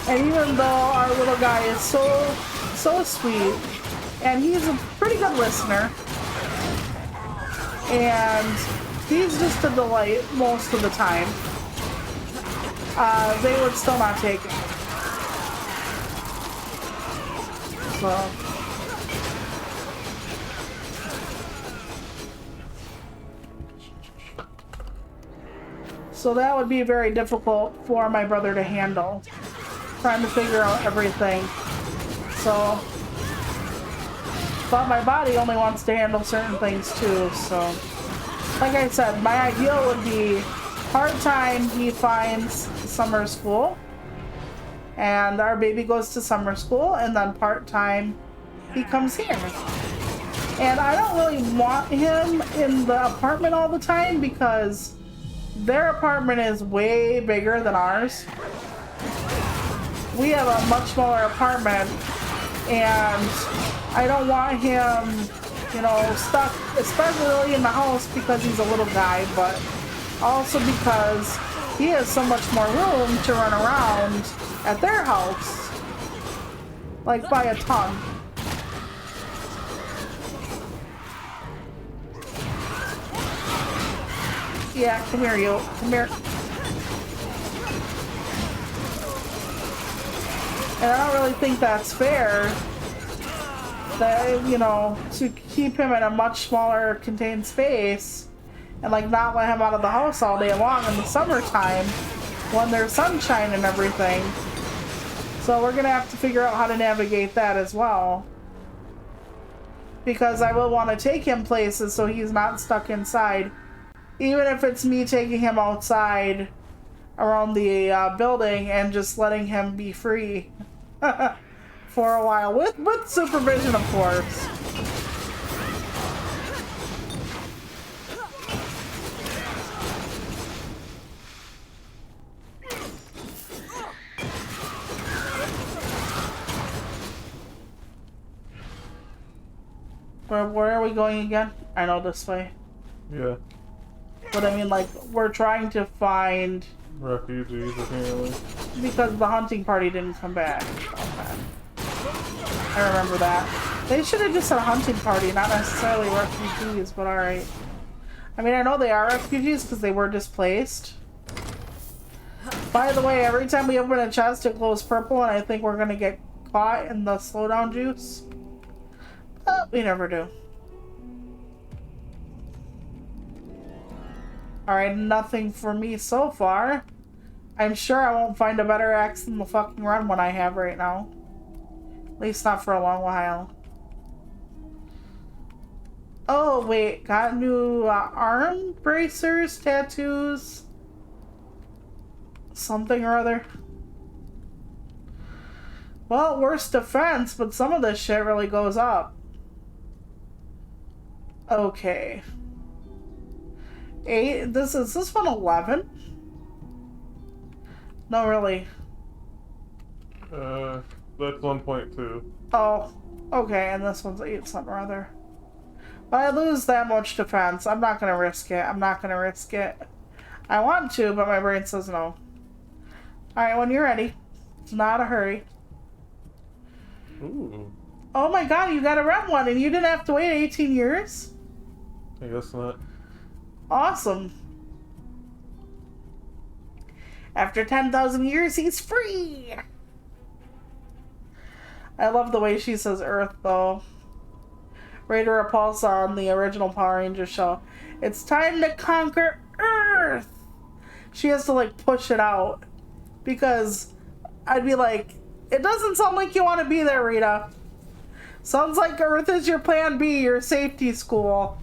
And even though our little guy is so sweet, and he's a pretty good listener, and he's just a delight most of the time, they would still not take it. So that would be very difficult for my brother to handle, trying to figure out everything. So, but my body only wants to handle certain things too, so. Like I said, my ideal would be part-time he finds summer school, and our baby goes to summer school, and then part-time he comes here. And I don't really want him in the apartment all the time because their apartment is way bigger than ours. We have a much smaller apartment, and I don't want him, you know, stuck, especially in the house because he's a little guy, but also because he has so much more room to run around at their house. Like, by a ton. Yeah, come here, you. Come here. And I don't really think that's fair that, you know, to keep him in a much smaller contained space and like not let him out of the house all day long in the summertime when there's sunshine and everything. So we're gonna have to figure out how to navigate that as well. Because I will want to take him places so he's not stuck inside. Even if it's me taking him outside around the building and just letting him be free for a while. With supervision, of course. Where are we going again? I know, this way. Yeah. But I mean, like, we're trying to find refugees, apparently. Because the hunting party didn't come back. Okay. I remember that. They should have just said hunting party, not necessarily refugees, but alright. I mean, I know they are refugees because they were displaced. By the way, every time we open a chest, it glows purple, and I think we're gonna get caught in the slowdown juice. But we never do. Alright, nothing for me so far. I'm sure I won't find a better axe than the fucking run one I have right now. At least not for a long while. Oh, wait. Got new arm bracers, tattoos. Something or other. Well, worse defense, but some of this shit really goes up. Okay. 8. Is this one 11? No, really. That's 1.2. Oh, okay, and this one's 8 something or other. But I lose that much defense. I'm not gonna risk it. I'm not gonna risk it. I want to, but my brain says no. Alright, when you're ready. It's not a hurry. Ooh. Oh my god, you got a red one and you didn't have to wait 18 years? I guess not. Awesome. After 10,000 years, he's free! I love the way she says Earth, though. Raider Repulsa on the original Power Rangers show. It's time to conquer Earth! She has to, like, push it out. Because I'd be like, it doesn't sound like you want to be there, Rita. Sounds like Earth is your plan B, your safety school.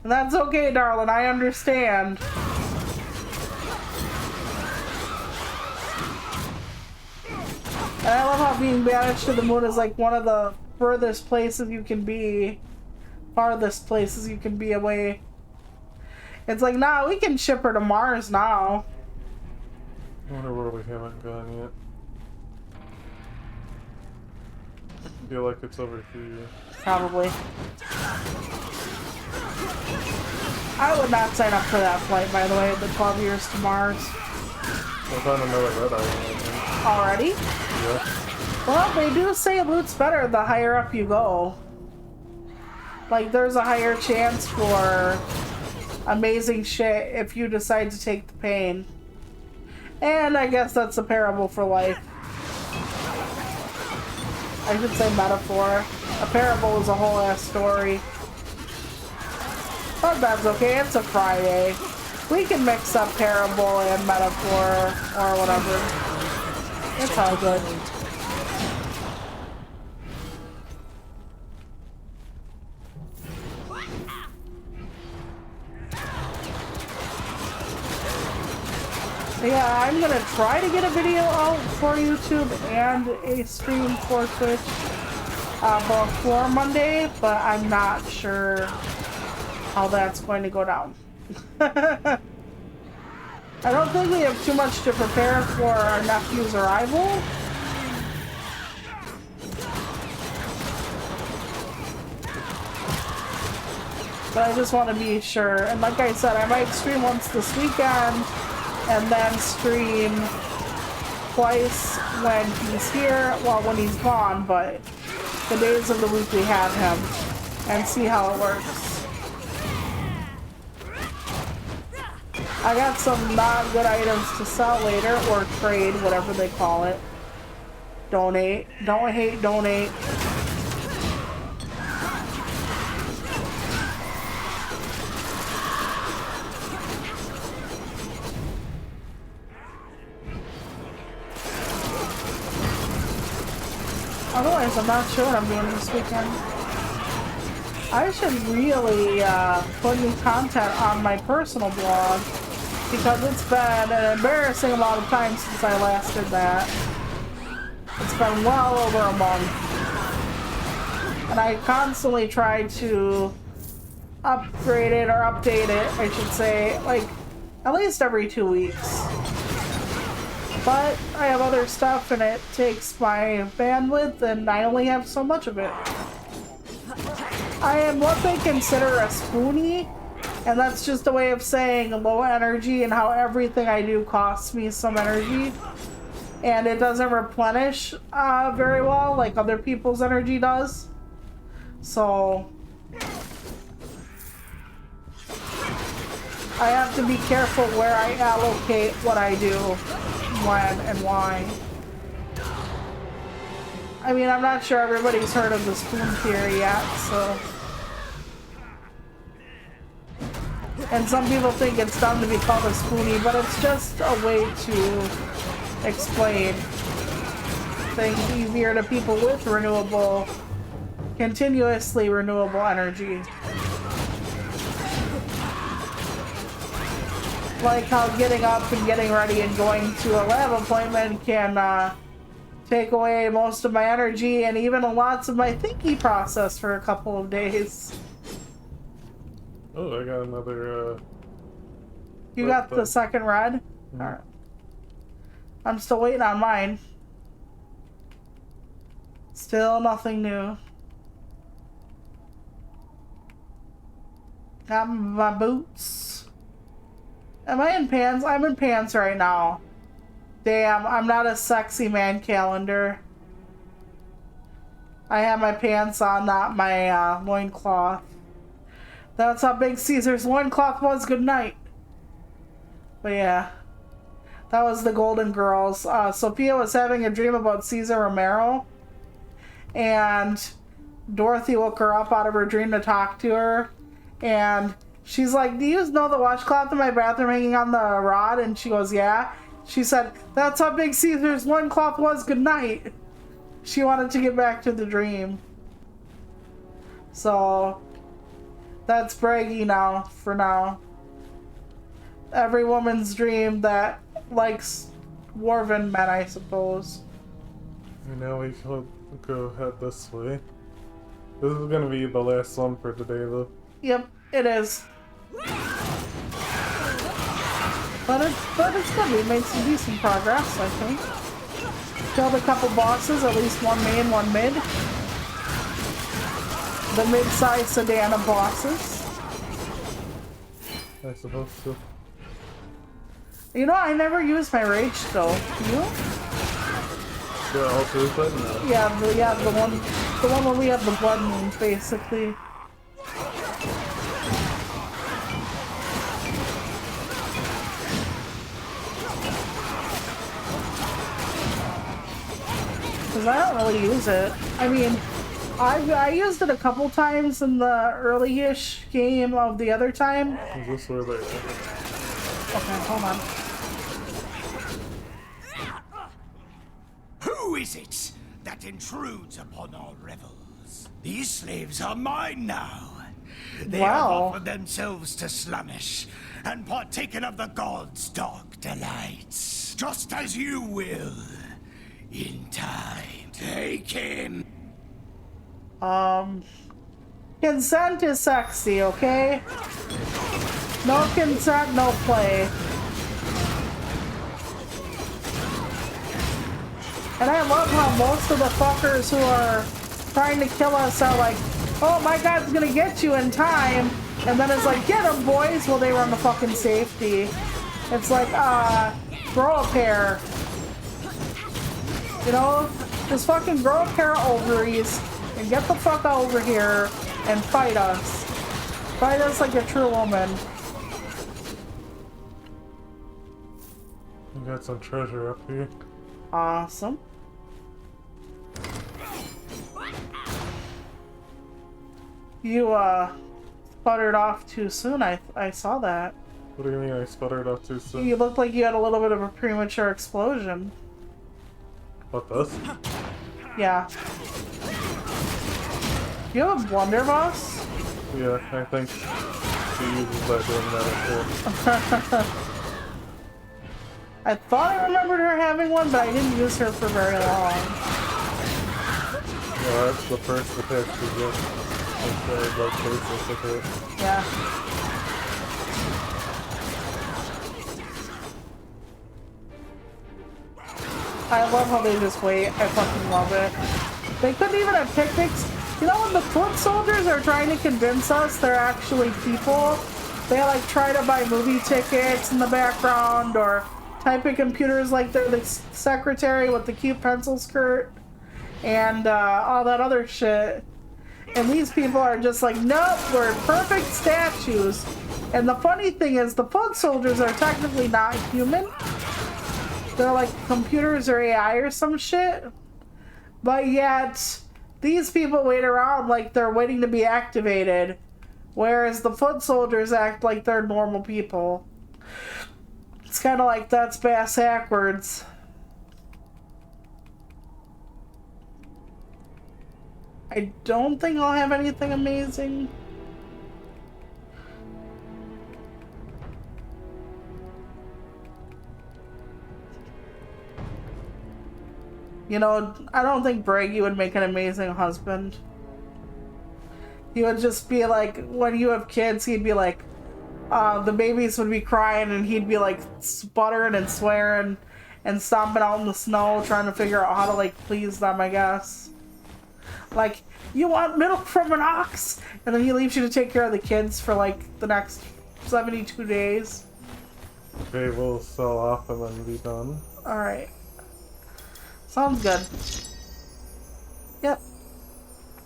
And that's okay, darling. I understand. And I love how being banished to the moon is like one of the furthest places you can be. Farthest places you can be away. It's like, nah, we can ship her to Mars now. I wonder where we haven't gone yet. I feel like it's over here. Probably. I would not sign up for that flight, by the way, the 12 years to Mars. I found another red eye, I think. Already? Yeah. Well, they do say loot's better the higher up you go. Like, there's a higher chance for amazing shit if you decide to take the pain. And I guess that's a parable for life. I should say metaphor. A parable is a whole ass story. But that's okay, it's a Friday. We can mix up parable and metaphor or whatever. It's all good. Yeah, I'm gonna try to get a video out for YouTube and a stream for Twitch before Monday, but I'm not sure how that's going to go down. I don't think we have too much to prepare for our nephew's arrival. But I just want to be sure. And like I said, I might stream once this weekend and then stream twice when he's here, well, when he's gone, but the days of the week we have him, and see how it works. I got some not good items to sell later, or trade, whatever they call it. Donate. Don't hate, donate. Otherwise, I'm not sure what I'm doing this weekend. I should really put new content on my personal blog, because it's been an embarrassing amount of time since I last did that. It's been well over a month. And I constantly try to upgrade it, or update it, I should say, like, at least every 2 weeks. But I have other stuff and it takes my bandwidth and I only have so much of it. I am what they consider a spoonie, and that's just a way of saying low energy and how everything I do costs me some energy. And it doesn't replenish very well like other people's energy does. So I have to be careful where I allocate what I do, when and why. I mean, I'm not sure everybody's heard of the spoon theory yet, so. And some people think it's dumb to be called a spoonie, but it's just a way to explain things easier to people with renewable, continuously renewable energy. Like how getting up and getting ready and going to a lab appointment can take away most of my energy and even lots of my thinking process for a couple of days. Oh, I got another, You got the second red? Mm-hmm. Alright. I'm still waiting on mine. Still nothing new. Got my boots. Am I in pants? I'm in pants right now. Damn, I'm not a sexy man calendar. I have my pants on, not my loincloth. That's how Big Caesar's loincloth was. Good night. But yeah, that was the Golden Girls. Sophia was having a dream about Caesar Romero, and Dorothy woke her up out of her dream to talk to her, and she's like, do you know the washcloth in my bathroom hanging on the rod? And she goes, yeah. She said, that's how Big Caesar's loincloth was. Good night. She wanted to get back to the dream. So that's braggy now, for now. Every woman's dream that likes dwarven men, I suppose. And now we can go head this way. This is gonna be the last one for today, though. Yep, it is. But it's good. We made some decent progress, I think. Killed a couple bosses, at least one main, one mid. The mid-sized Sedana bosses. I suppose so. You know, I never used my rage though. You? The alter button? No. Yeah, the one where we have the blood moons, basically. Because I don't really use it. I mean, I used it a couple times in the early-ish game of the other time. Is this where they are? Okay, hold on. Who is it that intrudes upon our revels? These slaves are mine now. They have offered themselves to Slaanesh and partaken of the gods' dark delights, just as you will. In time, take him. Consent is sexy, okay? No consent, no play. And I love how most of the fuckers who are trying to kill us are like, oh, my God's gonna get you in time. And then it's like, get them, boys. Well, they were on the fucking safety. It's like, grow a pair. You know, just fucking grow a pair of ovaries and get the fuck over here and fight us. Fight us like a true woman. We got some treasure up here. Awesome. You, sputtered off too soon. I saw that. What do you mean I sputtered off too soon? You looked like you had a little bit of a premature explosion. What, this? Yeah. You have a blunderbuss? Yeah, I think she uses that during that too. I thought I remembered her having one, but I didn't use her for very long. Yeah, that's the first attack she gets. It's like basis with it. Yeah. I love how they just wait. I fucking love it. They couldn't even have picnics. You know when the foot soldiers are trying to convince us they're actually people, they like try to buy movie tickets in the background or type in computers like they're the secretary with the cute pencil skirt and all that other shit. And these people are just like, nope, we're perfect statues. And the funny thing is the foot soldiers are technically not human. They're like computers or AI or some shit. But yet, these people wait around like they're waiting to be activated. Whereas the foot soldiers act like they're normal people. It's kind of like that's bass backwards. I don't think I'll have anything amazing. You know, I don't think Braggy would make an amazing husband. He would just be like, when you have kids, he'd be like, the babies would be crying and he'd be like sputtering and swearing and stomping out in the snow trying to figure out how to like please them, I guess. Like, you want milk from an ox? And then he leaves you to take care of the kids for like the next 72 days. Okay, we'll sell off and then be done. Alright. Sounds good. Yep.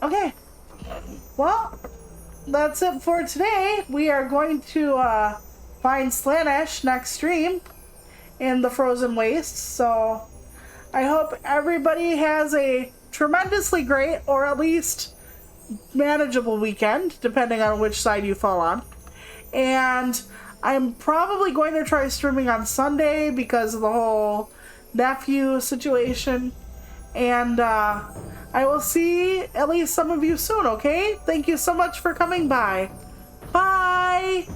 Okay. Well, that's it for today. We are going to find Slaanesh next stream in the Frozen Wastes. So I hope everybody has a tremendously great, or at least manageable weekend, depending on which side you fall on. And I'm probably going to try streaming on Sunday because of the whole nephew situation. And I will see at least some of you soon, okay? Thank you so much for coming by. Bye!